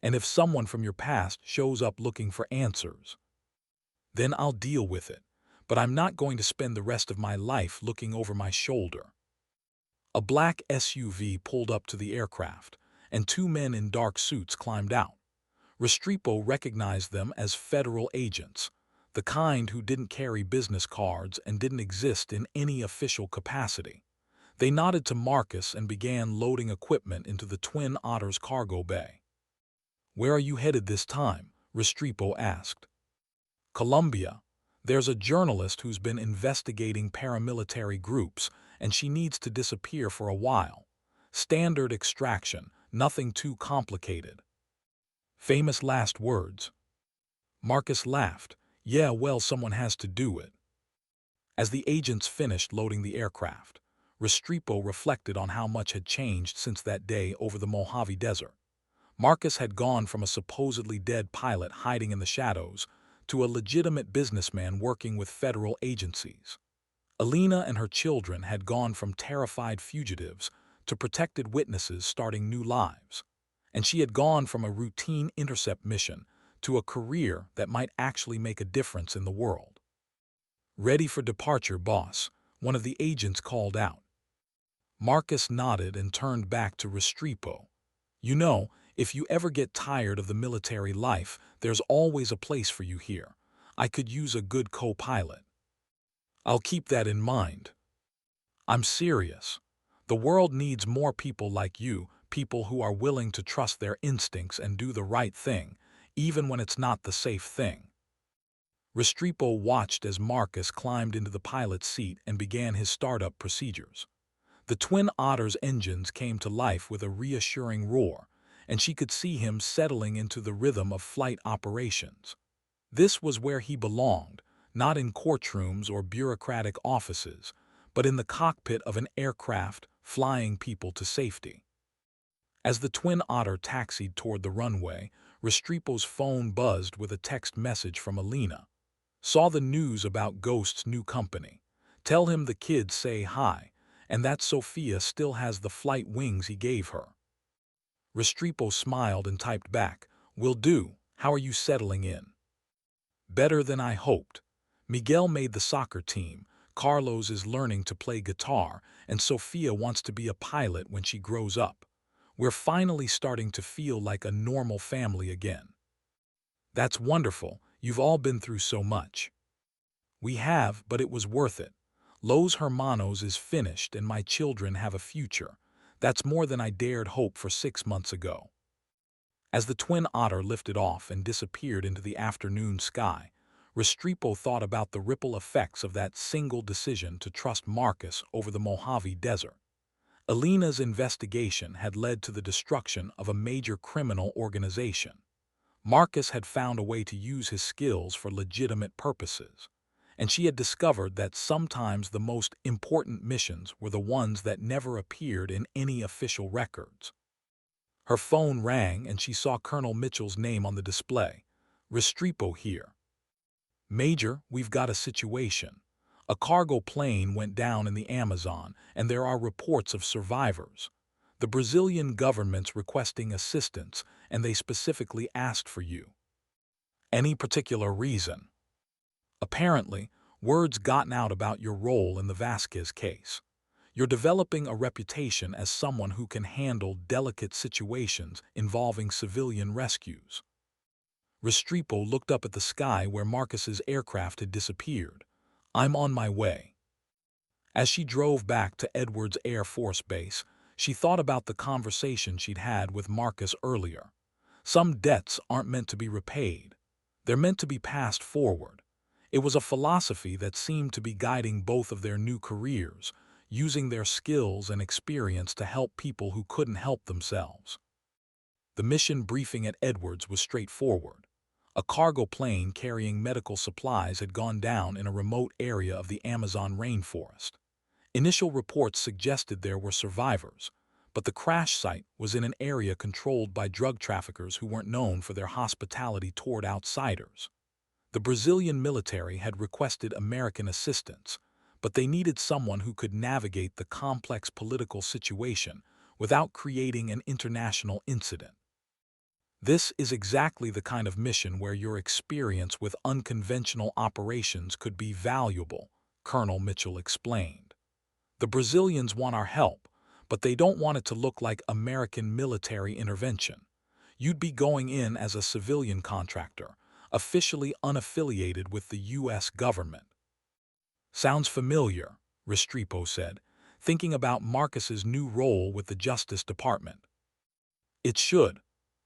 And if someone from your past shows up looking for answers, then I'll deal with it. But I'm not going to spend the rest of my life looking over my shoulder." A black SUV pulled up to the aircraft, and two men in dark suits climbed out. Restrepo recognized them as federal agents, the kind who didn't carry business cards and didn't exist in any official capacity. They nodded to Marcus and began loading equipment into the Twin Otter's cargo bay. "Where are you headed this time?" Restrepo asked. "Colombia. There's a journalist who's been investigating paramilitary groups, and she needs to disappear for a while. Standard extraction, nothing too complicated." Famous last words. Marcus laughed. "Yeah, well, someone has to do it." As the agents finished loading the aircraft, Restrepo reflected on how much had changed since that day over the Mojave Desert. Marcus had gone from a supposedly dead pilot hiding in the shadows to a legitimate businessman working with federal agencies. Elena and her children had gone from terrified fugitives to protected witnesses starting new lives. And she had gone from a routine intercept mission to a career that might actually make a difference in the world. "Ready for departure, boss," one of the agents called out. Marcus nodded and turned back to Restrepo. "You know, if you ever get tired of the military life, there's always a place for you here. I could use a good co-pilot." "I'll keep that in mind." "I'm serious. The world needs more people like you, people who are willing to trust their instincts and do the right thing, even when it's not the safe thing." Restrepo watched as Marcus climbed into the pilot's seat and began his startup procedures. The Twin Otter's engines came to life with a reassuring roar, and she could see him settling into the rhythm of flight operations. This was where he belonged, not in courtrooms or bureaucratic offices, but in the cockpit of an aircraft flying people to safety. As the Twin Otter taxied toward the runway, Restrepo's phone buzzed with a text message from Elena. "Saw the news about Ghost's new company. Tell him the kids say hi, and that Sophia still has the flight wings he gave her." Restrepo smiled and typed back, "Will do. How are you settling in?" "Better than I hoped. Miguel made the soccer team, Carlos is learning to play guitar, and Sophia wants to be a pilot when she grows up. We're finally starting to feel like a normal family again." "That's wonderful. You've all been through so much." "We have, but it was worth it. Los Hermanos is finished and my children have a future. That's more than I dared hope for 6 months ago." As the Twin Otter lifted off and disappeared into the afternoon sky, Restrepo thought about the ripple effects of that single decision to trust Marcus over the Mojave Desert. Elena's investigation had led to the destruction of a major criminal organization. Marcus had found a way to use his skills for legitimate purposes, and she had discovered that sometimes the most important missions were the ones that never appeared in any official records. Her phone rang and she saw Colonel Mitchell's name on the display. "Restrepo here." "Major, we've got a situation. A cargo plane went down in the Amazon, and there are reports of survivors. The Brazilian government's requesting assistance, and they specifically asked for you." "Any particular reason?" "Apparently, word's gotten out about your role in the Vasquez case. You're developing a reputation as someone who can handle delicate situations involving civilian rescues." Restrepo looked up at the sky where Marcus's aircraft had disappeared. "I'm on my way." As she drove back to Edwards Air Force Base, she thought about the conversation she'd had with Marcus earlier. Some debts aren't meant to be repaid. They're meant to be passed forward. It was a philosophy that seemed to be guiding both of their new careers, using their skills and experience to help people who couldn't help themselves. The mission briefing at Edwards was straightforward. A cargo plane carrying medical supplies had gone down in a remote area of the Amazon rainforest. Initial reports suggested there were survivors, but the crash site was in an area controlled by drug traffickers who weren't known for their hospitality toward outsiders. The Brazilian military had requested American assistance, but they needed someone who could navigate the complex political situation without creating an international incident. "This is exactly the kind of mission where your experience with unconventional operations could be valuable," Colonel Mitchell explained. "The Brazilians want our help, but they don't want it to look like American military intervention. You'd be going in as a civilian contractor, officially unaffiliated with the U.S. government." "Sounds familiar," Restrepo said, thinking about Marcus's new role with the Justice Department. "It should.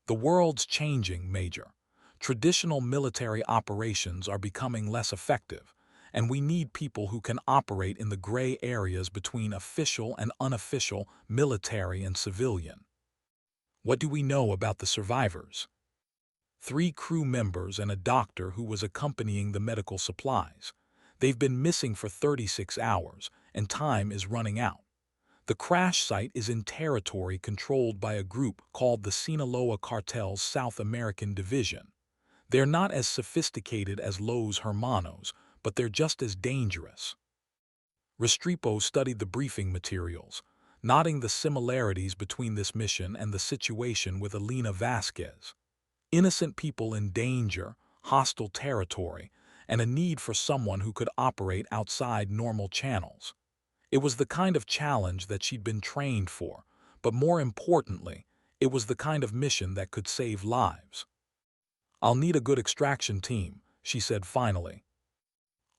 The world's changing, Major. Traditional military operations are becoming less effective, and we need people who can operate in the gray areas between official and unofficial, military and civilian." "What do we know about the survivors?" "3 crew members and a doctor who was accompanying the medical supplies. They've been missing for 36 hours, and time is running out. The crash site is in territory controlled by a group called the Sinaloa Cartel's South American Division. They're not as sophisticated as Los Hermanos, but they're just as dangerous." Restrepo studied the briefing materials, noting the similarities between this mission and the situation with Elena Vasquez. Innocent people in danger, hostile territory, and a need for someone who could operate outside normal channels. It was the kind of challenge that she'd been trained for, but more importantly, it was the kind of mission that could save lives. "I'll need a good extraction team," she said finally.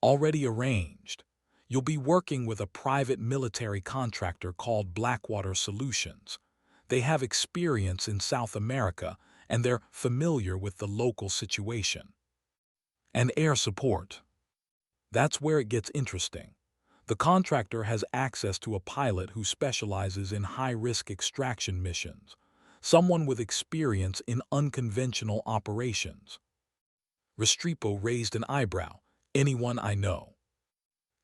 "Already arranged. You'll be working with a private military contractor called Blackwater Solutions. They have experience in South America, and they're familiar with the local situation." "And air support." "That's where it gets interesting. The contractor has access to a pilot who specializes in high-risk extraction missions, someone with experience in unconventional operations." Restrepo raised an eyebrow. "Anyone I know?"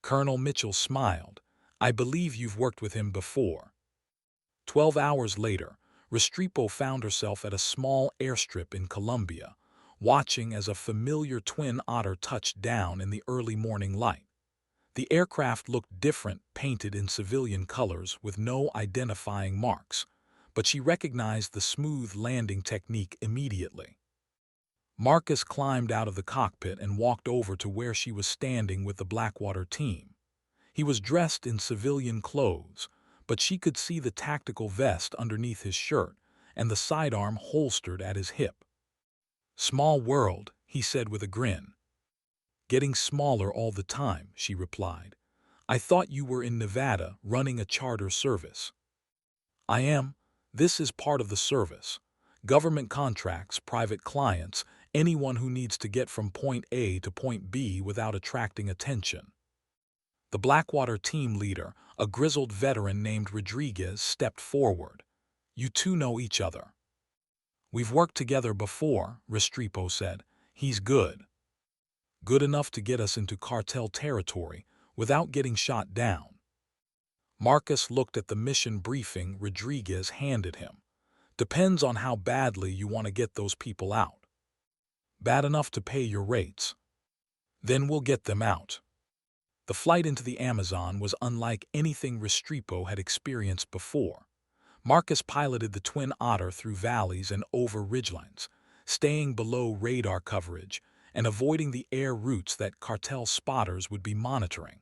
Colonel Mitchell smiled. "I believe you've worked with him before." 12 hours later, Restrepo found herself at a small airstrip in Colombia, watching as a familiar Twin Otter touched down in the early morning light. The aircraft looked different, painted in civilian colors with no identifying marks, but she recognized the smooth landing technique immediately. Marcus climbed out of the cockpit and walked over to where she was standing with the Blackwater team. He was dressed in civilian clothes, but she could see the tactical vest underneath his shirt and the sidearm holstered at his hip. "Small world," he said with a grin. "Getting smaller all the time," she replied. "I thought you were in Nevada running a charter service." "I am. This is part of the service. Government contracts, private clients, anyone who needs to get from point A to point B without attracting attention." The Blackwater team leader, a grizzled veteran named Rodriguez, stepped forward. "You two know each other." "We've worked together before," Restrepo said. "He's good. Good enough to get us into cartel territory without getting shot down." Marcus looked at the mission briefing Rodriguez handed him. "Depends on how badly you want to get those people out." "Bad enough to pay your rates." Then we'll get them out. The flight into the Amazon was unlike anything Restrepo had experienced before. Marcus piloted the Twin Otter through valleys and over ridgelines, staying below radar coverage and avoiding the air routes that cartel spotters would be monitoring.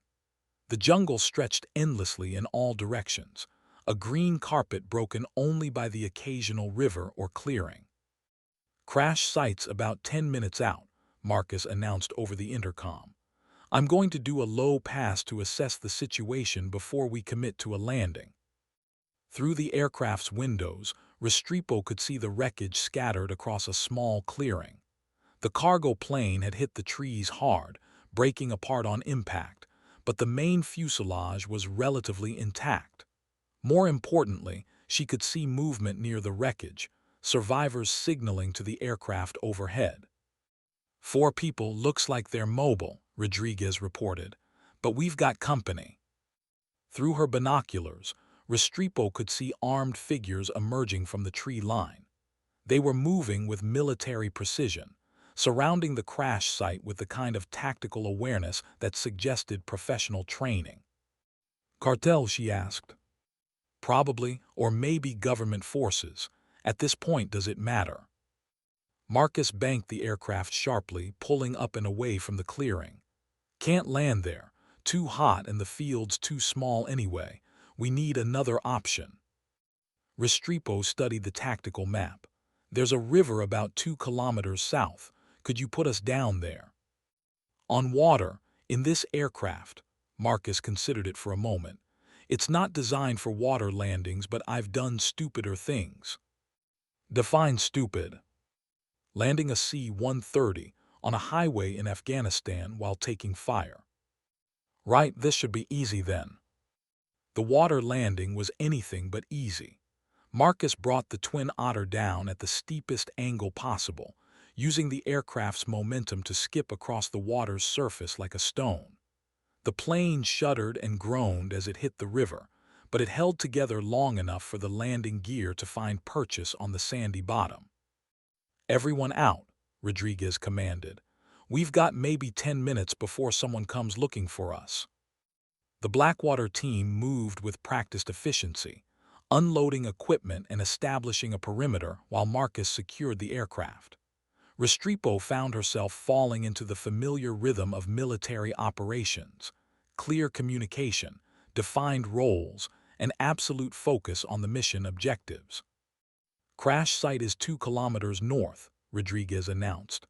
The jungle stretched endlessly in all directions, a green carpet broken only by the occasional river or clearing. Crash sites about 10 minutes out, Marcus announced over the intercom. I'm going to do a low pass to assess the situation before we commit to a landing. Through the aircraft's windows, Restrepo could see the wreckage scattered across a small clearing. The cargo plane had hit the trees hard, breaking apart on impact, but the main fuselage was relatively intact. More importantly, she could see movement near the wreckage, survivors signaling to the aircraft overhead. 4 people looks like they're mobile, Rodriguez reported, but we've got company. Through her binoculars, Restrepo could see armed figures emerging from the tree line. They were moving with military precision, surrounding the crash site with the kind of tactical awareness that suggested professional training. Cartel, she asked. Probably, or maybe government forces. At this point, does it matter? Marcus banked the aircraft sharply, pulling up and away from the clearing. Can't land there. Too hot and the field's too small anyway. We need another option. Restrepo studied the tactical map. There's a river about 2 kilometers south. Could you put us down there? On water, in this aircraft, Marcus considered it for a moment. It's not designed for water landings, but I've done stupider things. Define stupid. Landing a C-130 on a highway in Afghanistan while taking fire. Right, this should be easy then. The water landing was anything but easy. Marcus brought the Twin Otter down at the steepest angle possible, using the aircraft's momentum to skip across the water's surface like a stone. The plane shuddered and groaned as it hit the river, but it held together long enough for the landing gear to find purchase on the sandy bottom. Everyone out, Rodriguez commanded. We've got maybe 10 minutes before someone comes looking for us. The Blackwater team moved with practiced efficiency, unloading equipment and establishing a perimeter while Marcus secured the aircraft. Restrepo found herself falling into the familiar rhythm of military operations: clear communication, defined roles, and absolute focus on the mission objectives. Crash site is 2 kilometers north, Rodriguez announced.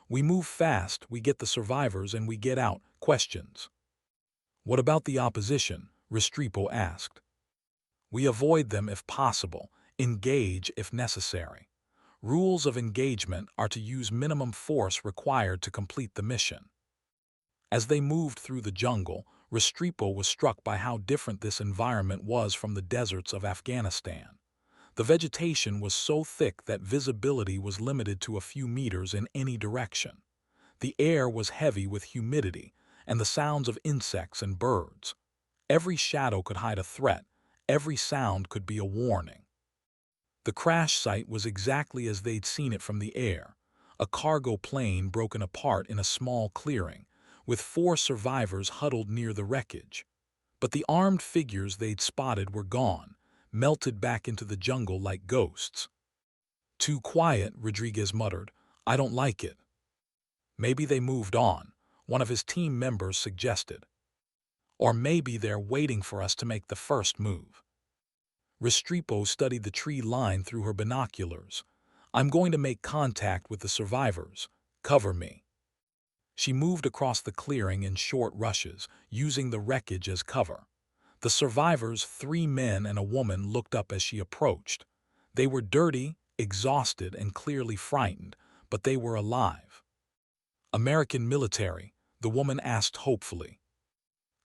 We move fast, we get the survivors, and we get out. Questions? What about the opposition? Restrepo asked. We avoid them if possible, engage if necessary. Rules of engagement are to use minimum force required to complete the mission. As they moved through the jungle, Restrepo was struck by how different this environment was from the deserts of Afghanistan. The vegetation was so thick that visibility was limited to a few meters in any direction. The air was heavy with humidity and the sounds of insects and birds. Every shadow could hide a threat, every sound could be a warning. The crash site was exactly as they'd seen it from the air, a cargo plane broken apart in a small clearing, with 4 survivors huddled near the wreckage. But the armed figures they'd spotted were gone, melted back into the jungle like ghosts. Too quiet, Rodriguez muttered. I don't like it. Maybe they moved on, one of his team members suggested. Or maybe they're waiting for us to make the first move. Restrepo studied the tree line through her binoculars. I'm going to make contact with the survivors. Cover me. She moved across the clearing in short rushes, using the wreckage as cover. The survivors, 3 men and a woman, looked up as she approached. They were dirty, exhausted, and clearly frightened, but they were alive. American military, the woman asked hopefully.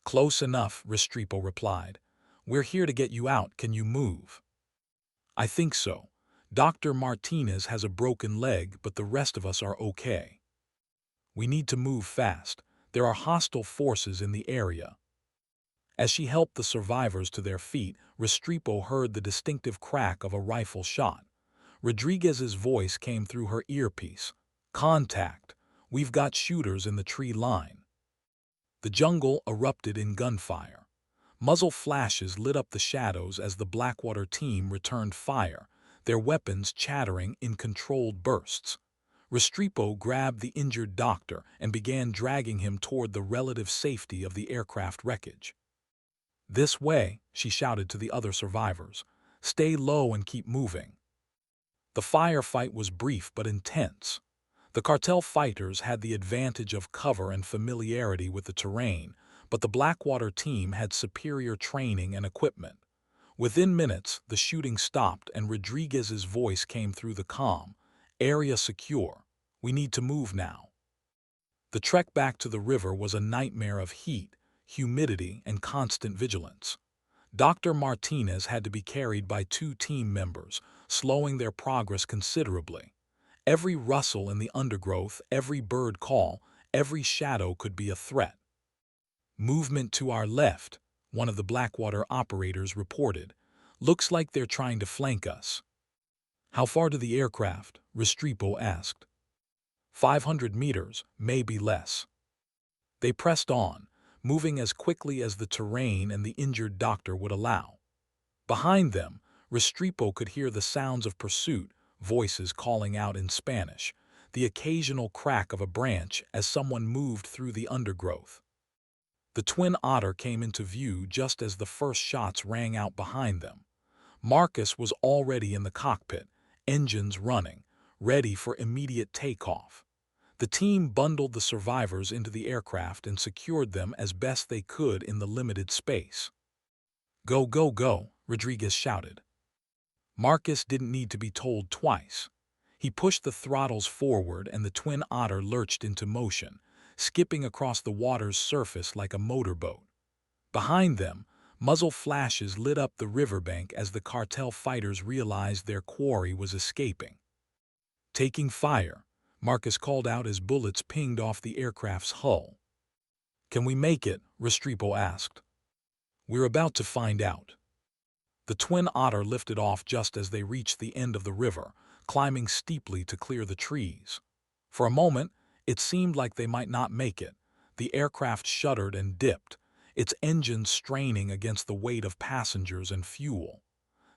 Close enough, Restrepo replied. We're here to get you out. Can you move? I think so. Dr. Martinez has a broken leg, but the rest of us are okay. We need to move fast. There are hostile forces in the area. As she helped the survivors to their feet, Restrepo heard the distinctive crack of a rifle shot. Rodriguez's voice came through her earpiece. Contact. We've got shooters in the tree line." The jungle erupted in gunfire. Muzzle flashes lit up the shadows as the Blackwater team returned fire, their weapons chattering in controlled bursts. Restrepo grabbed the injured doctor and began dragging him toward the relative safety of the aircraft wreckage. "This way," she shouted to the other survivors. "Stay low and keep moving." The firefight was brief but intense. The cartel fighters had the advantage of cover and familiarity with the terrain, but the Blackwater team had superior training and equipment. Within minutes, the shooting stopped and Rodriguez's voice came through the comm. "Area secure. We need to move now." The trek back to the river was a nightmare of heat, humidity, and constant vigilance. Dr. Martinez had to be carried by 2 team members, slowing their progress considerably. Every rustle in the undergrowth, every bird call, every shadow could be a threat. "Movement to our left," one of the Blackwater operators reported. "Looks like they're trying to flank us." "How far to the aircraft?" Restrepo asked. 500 meters, maybe less." They pressed on, moving as quickly as the terrain and the injured doctor would allow. Behind them, Restrepo could hear the sounds of pursuit, voices calling out in Spanish, the occasional crack of a branch as someone moved through the undergrowth. The Twin Otter came into view just as the first shots rang out behind them. Marcus was already in the cockpit, engines running, ready for immediate takeoff. The team bundled the survivors into the aircraft and secured them as best they could in the limited space. "Go, go, go," Rodriguez shouted. Marcus didn't need to be told twice. He pushed the throttles forward and the Twin Otter lurched into motion, skipping across the water's surface like a motorboat. Behind them, muzzle flashes lit up the riverbank as the cartel fighters realized their quarry was escaping. "Taking fire," Marcus called out as bullets pinged off the aircraft's hull. "Can we make it?" Restrepo asked. "We're about to find out." The Twin Otter lifted off just as they reached the end of the river, climbing steeply to clear the trees. For a moment, it seemed like they might not make it. The aircraft shuddered and dipped, its engines straining against the weight of passengers and fuel.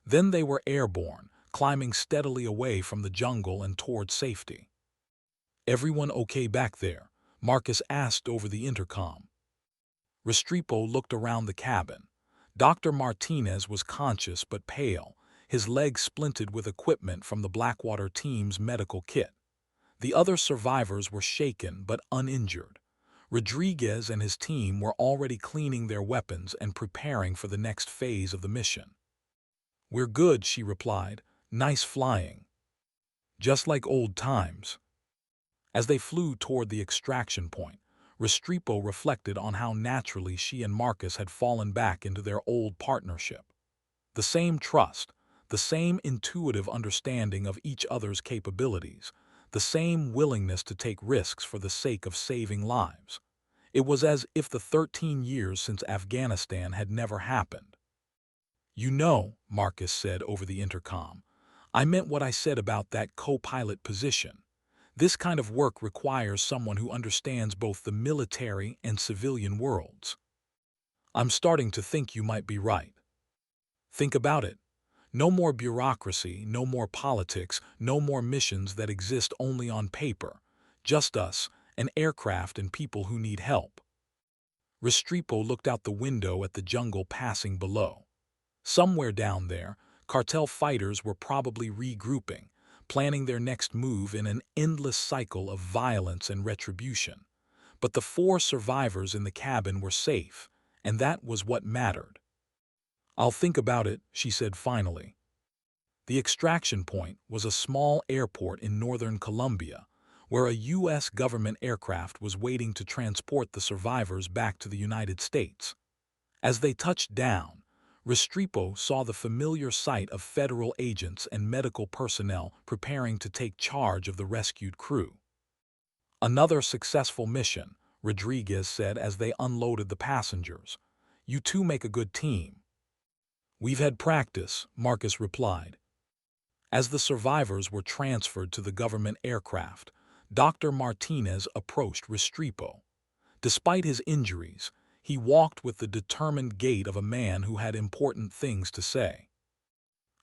Then they were airborne, climbing steadily away from the jungle and toward safety. "Everyone okay back there?" Marcus asked over the intercom. Restrepo looked around the cabin. Dr. Martinez was conscious but pale, his leg splinted with equipment from the Blackwater team's medical kit. The other survivors were shaken but uninjured. Rodriguez and his team were already cleaning their weapons and preparing for the next phase of the mission. "We're good," she replied. "Nice flying." "Just like old times." As they flew toward the extraction point, Restrepo reflected on how naturally she and Marcus had fallen back into their old partnership. The same trust, the same intuitive understanding of each other's capabilities, the same willingness to take risks for the sake of saving lives. It was as if the 13 years since Afghanistan had never happened. "You know," Marcus said over the intercom, "I meant what I said about that co-pilot position. This kind of work requires someone who understands both the military and civilian worlds. I'm starting to think you might be right. Think about it. No more bureaucracy, no more politics, no more missions that exist only on paper. Just us, an aircraft and people who need help." Restrepo looked out the window at the jungle passing below. Somewhere down there, cartel fighters were probably regrouping, planning their next move in an endless cycle of violence and retribution. But the 4 survivors in the cabin were safe, and that was what mattered. "I'll think about it," she said finally. The extraction point was a small airport in northern Colombia, where a U.S. government aircraft was waiting to transport the survivors back to the United States. As they touched down, Restrepo saw the familiar sight of federal agents and medical personnel preparing to take charge of the rescued crew. "Another successful mission," Rodriguez said as they unloaded the passengers. "You two make a good team." "We've had practice," Marcus replied. As the survivors were transferred to the government aircraft, Dr. Martinez approached Restrepo. Despite his injuries, he walked with the determined gait of a man who had important things to say.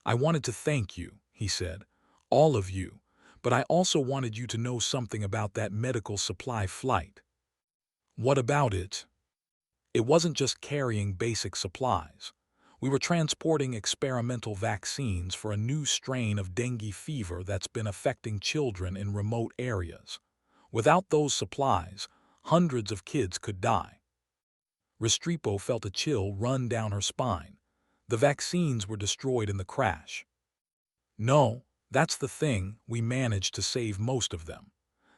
"I wanted to thank you," he said, "all of you, but I also wanted you to know something about that medical supply flight." "What about it?" "It wasn't just carrying basic supplies. We were transporting experimental vaccines for a new strain of dengue fever that's been affecting children in remote areas. Without those supplies, hundreds of kids could die." Restrepo felt a chill run down her spine. The vaccines were destroyed in the crash. "No, that's the thing, we managed to save most of them.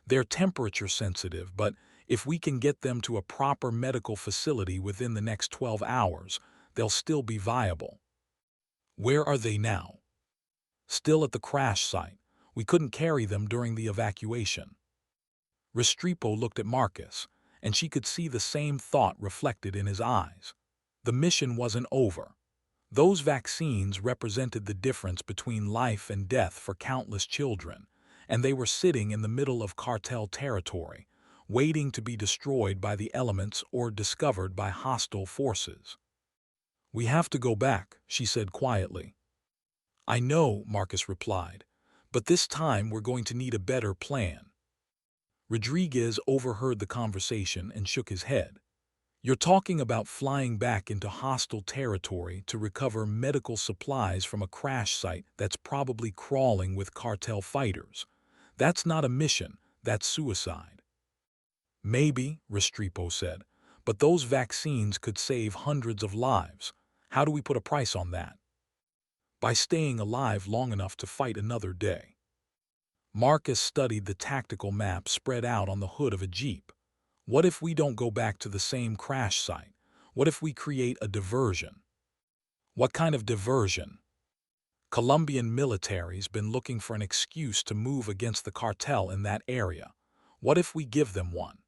They're temperature sensitive, but if we can get them to a proper medical facility within the next 12 hours, they'll still be viable." "Where are they now?" "Still at the crash site. We couldn't carry them during the evacuation." Restrepo looked at Marcus, and she could see the same thought reflected in his eyes. The mission wasn't over. Those vaccines represented the difference between life and death for countless children, and they were sitting in the middle of cartel territory, waiting to be destroyed by the elements or discovered by hostile forces. "We have to go back," she said quietly. "I know," Marcus replied, "but this time we're going to need a better plan." Rodriguez overheard the conversation and shook his head. "You're talking about flying back into hostile territory to recover medical supplies from a crash site that's probably crawling with cartel fighters. That's not a mission, that's suicide." "Maybe," Restrepo said, "but those vaccines could save hundreds of lives. How do we put a price on that?" "By staying alive long enough to fight another day." Marcus studied the tactical map spread out on the hood of a Jeep. "What if we don't go back to the same crash site? What if we create a diversion?" "What kind of diversion?" "Colombian military's been looking for an excuse to move against the cartel in that area. What if we give them one?"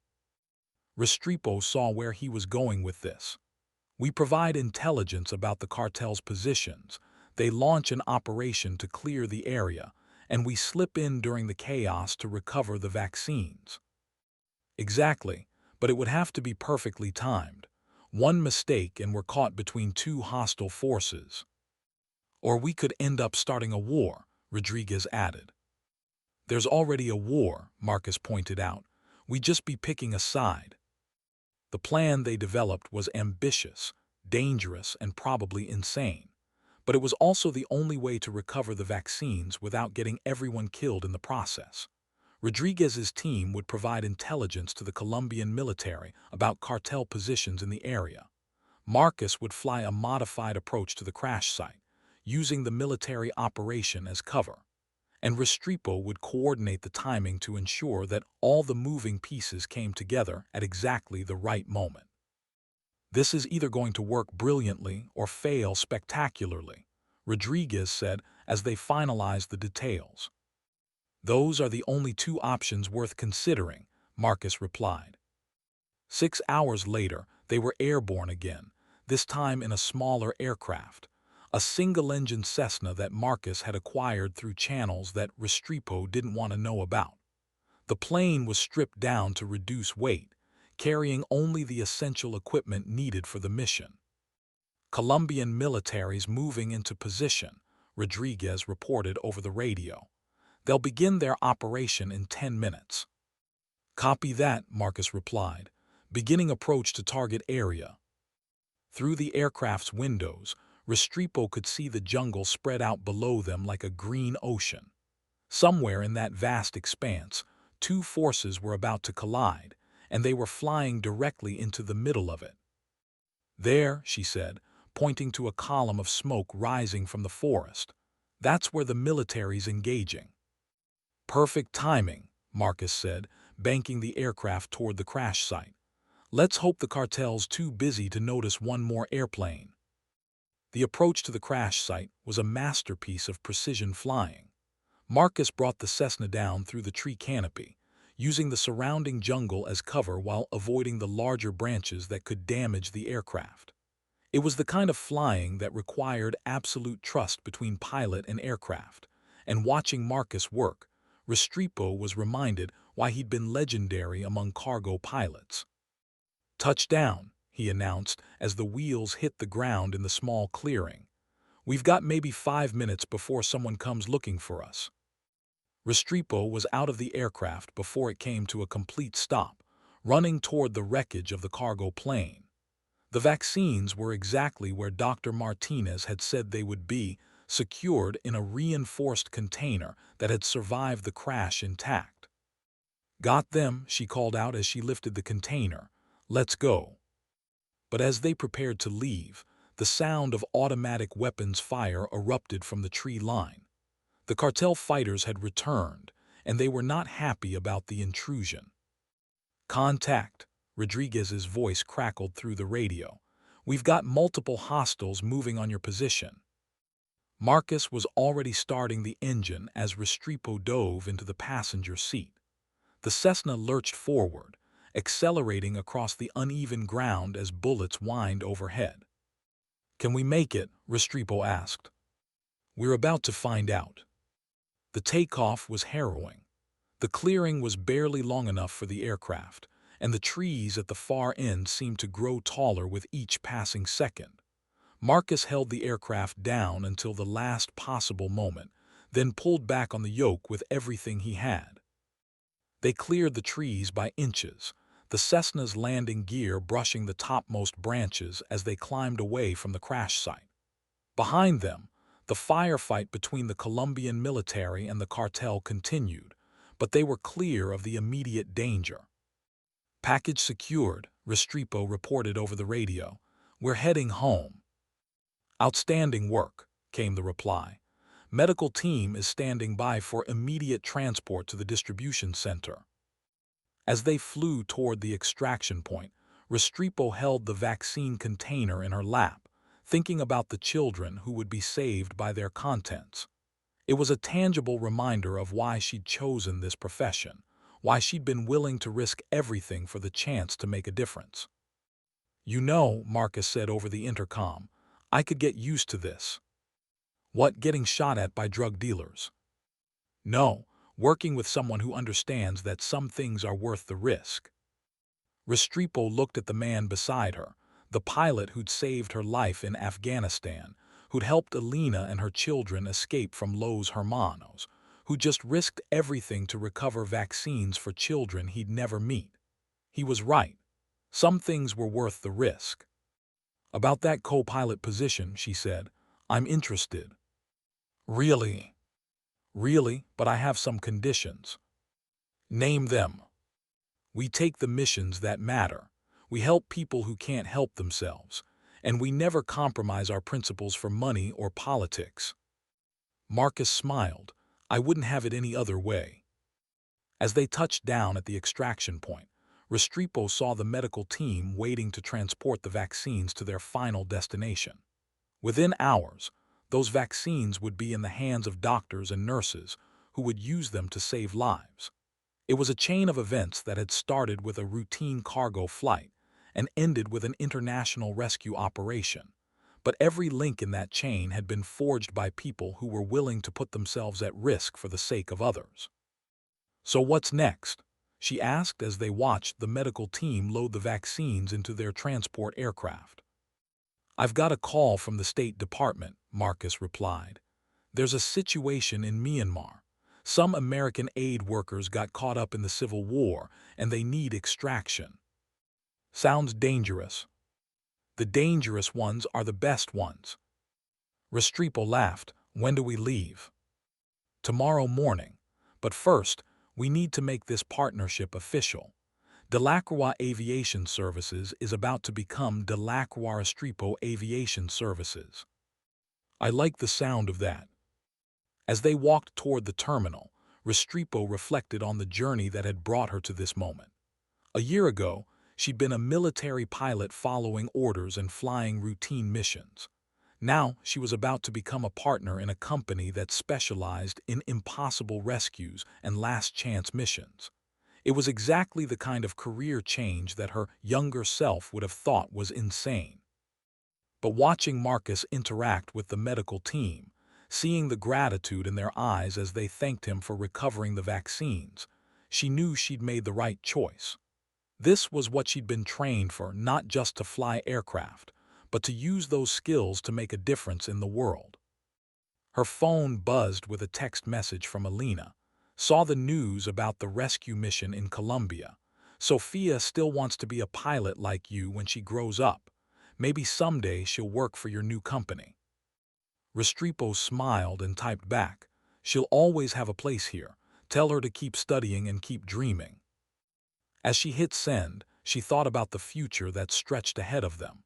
Restrepo saw where he was going with this. "We provide intelligence about the cartel's positions. They launch an operation to clear the area, and we slip in during the chaos to recover the vaccines." "Exactly, but it would have to be perfectly timed. One mistake and we're caught between two hostile forces." "Or we could end up starting a war," Rodriguez added. "There's already a war," Marcus pointed out. "We'd just be picking a side." The plan they developed was ambitious, dangerous, and probably insane. But it was also the only way to recover the vaccines without getting everyone killed in the process. Rodriguez's team would provide intelligence to the Colombian military about cartel positions in the area. Marcus would fly a modified approach to the crash site, using the military operation as cover. And Restrepo would coordinate the timing to ensure that all the moving pieces came together at exactly the right moment. "This is either going to work brilliantly or fail spectacularly," Rodriguez said as they finalized the details. "Those are the only two options worth considering," Marcus replied. 6 hours later, they were airborne again, this time in a smaller aircraft, a single-engine Cessna that Marcus had acquired through channels that Restrepo didn't want to know about. The plane was stripped down to reduce weight, carrying only the essential equipment needed for the mission. "Colombian military's moving into position," Rodriguez reported over the radio. "They'll begin their operation in 10 minutes. "Copy that," Marcus replied, beginning approach to target area. Through the aircraft's windows, Restrepo could see the jungle spread out below them like a green ocean. Somewhere in that vast expanse, two forces were about to collide, and they were flying directly into the middle of it. "There," she said, pointing to a column of smoke rising from the forest. "That's where the military's engaging." "Perfect timing," Marcus said, banking the aircraft toward the crash site. "Let's hope the cartel's too busy to notice one more airplane." The approach to the crash site was a masterpiece of precision flying. Marcus brought the Cessna down through the tree canopy, using the surrounding jungle as cover while avoiding the larger branches that could damage the aircraft. It was the kind of flying that required absolute trust between pilot and aircraft, and watching Marcus work, Restrepo was reminded why he'd been legendary among cargo pilots. "Touchdown," he announced as the wheels hit the ground in the small clearing. "We've got maybe 5 minutes before someone comes looking for us." Restrepo was out of the aircraft before it came to a complete stop, running toward the wreckage of the cargo plane. The vaccines were exactly where Dr. Martinez had said they would be, secured in a reinforced container that had survived the crash intact. "Got them," she called out as she lifted the container. "Let's go." But as they prepared to leave, the sound of automatic weapons fire erupted from the tree line. The cartel fighters had returned, and they were not happy about the intrusion. "Contact," Rodriguez's voice crackled through the radio. "We've got multiple hostiles moving on your position." Marcus was already starting the engine as Restrepo dove into the passenger seat. The Cessna lurched forward, accelerating across the uneven ground as bullets whined overhead. "Can we make it?" Restrepo asked. "We're about to find out." The takeoff was harrowing. The clearing was barely long enough for the aircraft, and the trees at the far end seemed to grow taller with each passing second. Marcus held the aircraft down until the last possible moment, then pulled back on the yoke with everything he had. They cleared the trees by inches, the Cessna's landing gear brushing the topmost branches as they climbed away from the crash site. Behind them, the firefight between the Colombian military and the cartel continued, but they were clear of the immediate danger. "Package secured," Restrepo reported over the radio. "We're heading home." "Outstanding work," came the reply. "Medical team is standing by for immediate transport to the distribution center." As they flew toward the extraction point, Restrepo held the vaccine container in her lap, thinking about the children who would be saved by their contents. It was a tangible reminder of why she'd chosen this profession, why she'd been willing to risk everything for the chance to make a difference. "You know," Marcus said over the intercom, "I could get used to this." "What, getting shot at by drug dealers?" "No, working with someone who understands that some things are worth the risk." Restrepo looked at the man beside her, the pilot who'd saved her life in Afghanistan, who'd helped Alina and her children escape from Los Hermanos, who just risked everything to recover vaccines for children he'd never meet. He was right. Some things were worth the risk. "About that co-pilot position," she said, "I'm interested." "Really?" "Really, but I have some conditions." "Name them." "We take the missions that matter. We help people who can't help themselves. And we never compromise our principles for money or politics." Marcus smiled. "I wouldn't have it any other way." As they touched down at the extraction point, Restrepo saw the medical team waiting to transport the vaccines to their final destination. Within hours, those vaccines would be in the hands of doctors and nurses who would use them to save lives. It was a chain of events that had started with a routine cargo flight and ended with an international rescue operation. But every link in that chain had been forged by people who were willing to put themselves at risk for the sake of others. "So what's next?" she asked as they watched the medical team load the vaccines into their transport aircraft. "I've got a call from the State Department," Marcus replied. "There's a situation in Myanmar. Some American aid workers got caught up in the civil war, and they need extraction." "Sounds dangerous." "The dangerous ones are the best ones." Restrepo laughed. "When do we leave?" "Tomorrow morning. But first, we need to make this partnership official. Delacroix Aviation Services is about to become Delacroix Restrepo Aviation Services." "I like the sound of that." As they walked toward the terminal, Restrepo reflected on the journey that had brought her to this moment. A year ago, she'd been a military pilot following orders and flying routine missions. Now she was about to become a partner in a company that specialized in impossible rescues and last-chance missions. It was exactly the kind of career change that her younger self would have thought was insane. But watching Marcus interact with the medical team, seeing the gratitude in their eyes as they thanked him for recovering the vaccines, she knew she'd made the right choice. This was what she'd been trained for, not just to fly aircraft, but to use those skills to make a difference in the world. Her phone buzzed with a text message from Alina. Saw the news about the rescue mission in Colombia. Sophia still wants to be a pilot like you when she grows up. Maybe someday she'll work for your new company. Restrepo smiled and typed back. She'll always have a place here. Tell her to keep studying and keep dreaming. As she hit send, she thought about the future that stretched ahead of them.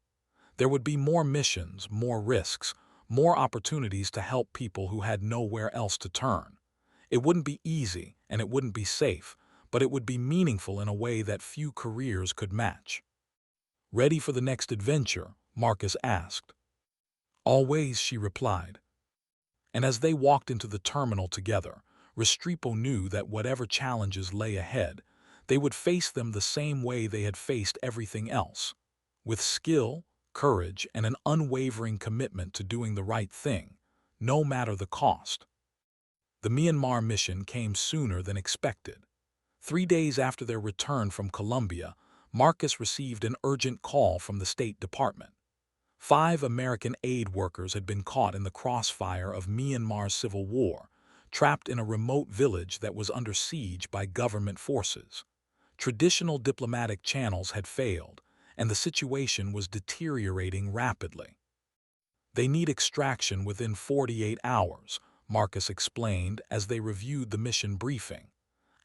There would be more missions, more risks, more opportunities to help people who had nowhere else to turn. It wouldn't be easy and it wouldn't be safe, but it would be meaningful in a way that few careers could match. Ready for the next adventure? Marcus asked. Always, she replied. And as they walked into the terminal together, Restrepo knew that whatever challenges lay ahead, they would face them the same way they had faced everything else, with skill, courage, and an unwavering commitment to doing the right thing, no matter the cost. The Myanmar mission came sooner than expected. 3 days after their return from Colombia, Marcus received an urgent call from the State Department. 5 American aid workers had been caught in the crossfire of Myanmar's civil war, trapped in a remote village that was under siege by government forces. Traditional diplomatic channels had failed, and the situation was deteriorating rapidly. They need extraction within 48 hours, Marcus explained as they reviewed the mission briefing.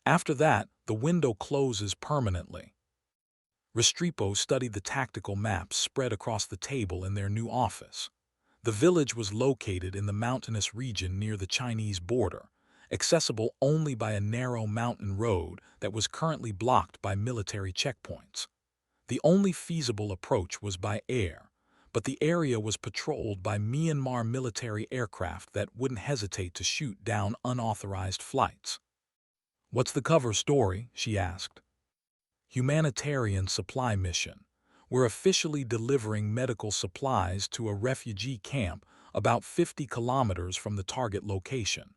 After that, the window closes permanently. Restrepo studied the tactical maps spread across the table in their new office. The village was located in the mountainous region near the Chinese border, accessible only by a narrow mountain road that was currently blocked by military checkpoints. The only feasible approach was by air, but the area was patrolled by Myanmar military aircraft that wouldn't hesitate to shoot down unauthorized flights. "What's the cover story?" she asked. "Humanitarian supply mission. We're officially delivering medical supplies to a refugee camp about 50 kilometers from the target location.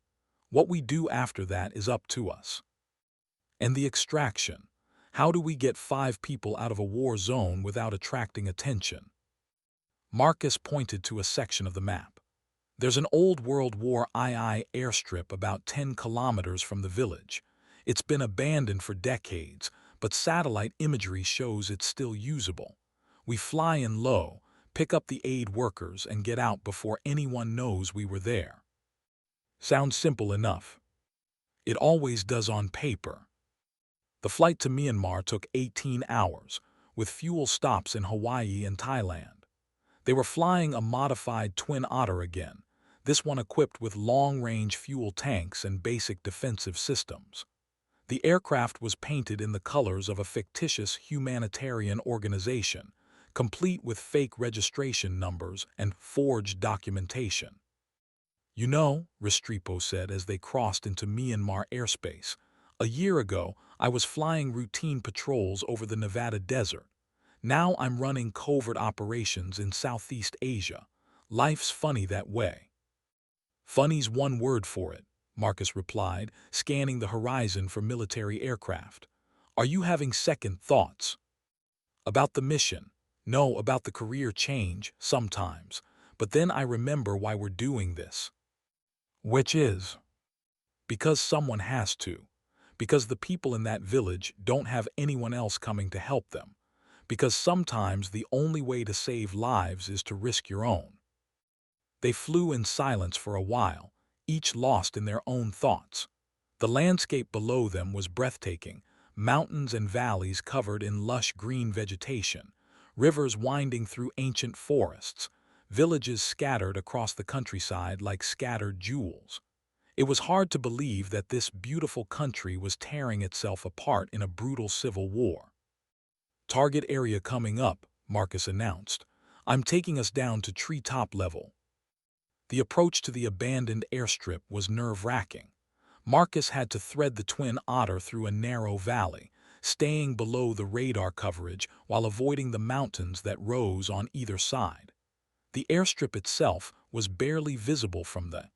What we do after that is up to us." "And the extraction? How do we get 5 people out of a war zone without attracting attention?" Marcus pointed to a section of the map. "There's an old World War II airstrip about 10 kilometers from the village. It's been abandoned for decades, but satellite imagery shows it's still usable. We fly in low, pick up the aid workers, and get out before anyone knows we were there." Sounds simple enough. It always does on paper. The flight to Myanmar took 18 hours, with fuel stops in Hawaii and Thailand. They were flying a modified Twin Otter again, this one equipped with long-range fuel tanks and basic defensive systems. The aircraft was painted in the colors of a fictitious humanitarian organization, complete with fake registration numbers and forged documentation. "You know," Restrepo said as they crossed into Myanmar airspace, "a year ago I was flying routine patrols over the Nevada desert. Now I'm running covert operations in Southeast Asia. Life's funny that way." "Funny's one word for it," Marcus replied, scanning the horizon for military aircraft. "Are you having second thoughts?" "About the mission? No, about the career change, sometimes. But then I remember why we're doing this." "Which is?" "Because someone has to. Because the people in that village don't have anyone else coming to help them. Because sometimes the only way to save lives is to risk your own." They flew in silence for a while, each lost in their own thoughts. The landscape below them was breathtaking, mountains and valleys covered in lush green vegetation, rivers winding through ancient forests, villages scattered across the countryside like scattered jewels. It was hard to believe that this beautiful country was tearing itself apart in a brutal civil war. "Target area coming up," Marcus announced. "I'm taking us down to treetop level." The approach to the abandoned airstrip was nerve-wracking. Marcus had to thread the Twin Otter through a narrow valley, staying below the radar coverage while avoiding the mountains that rose on either side. The airstrip itself was barely visible from the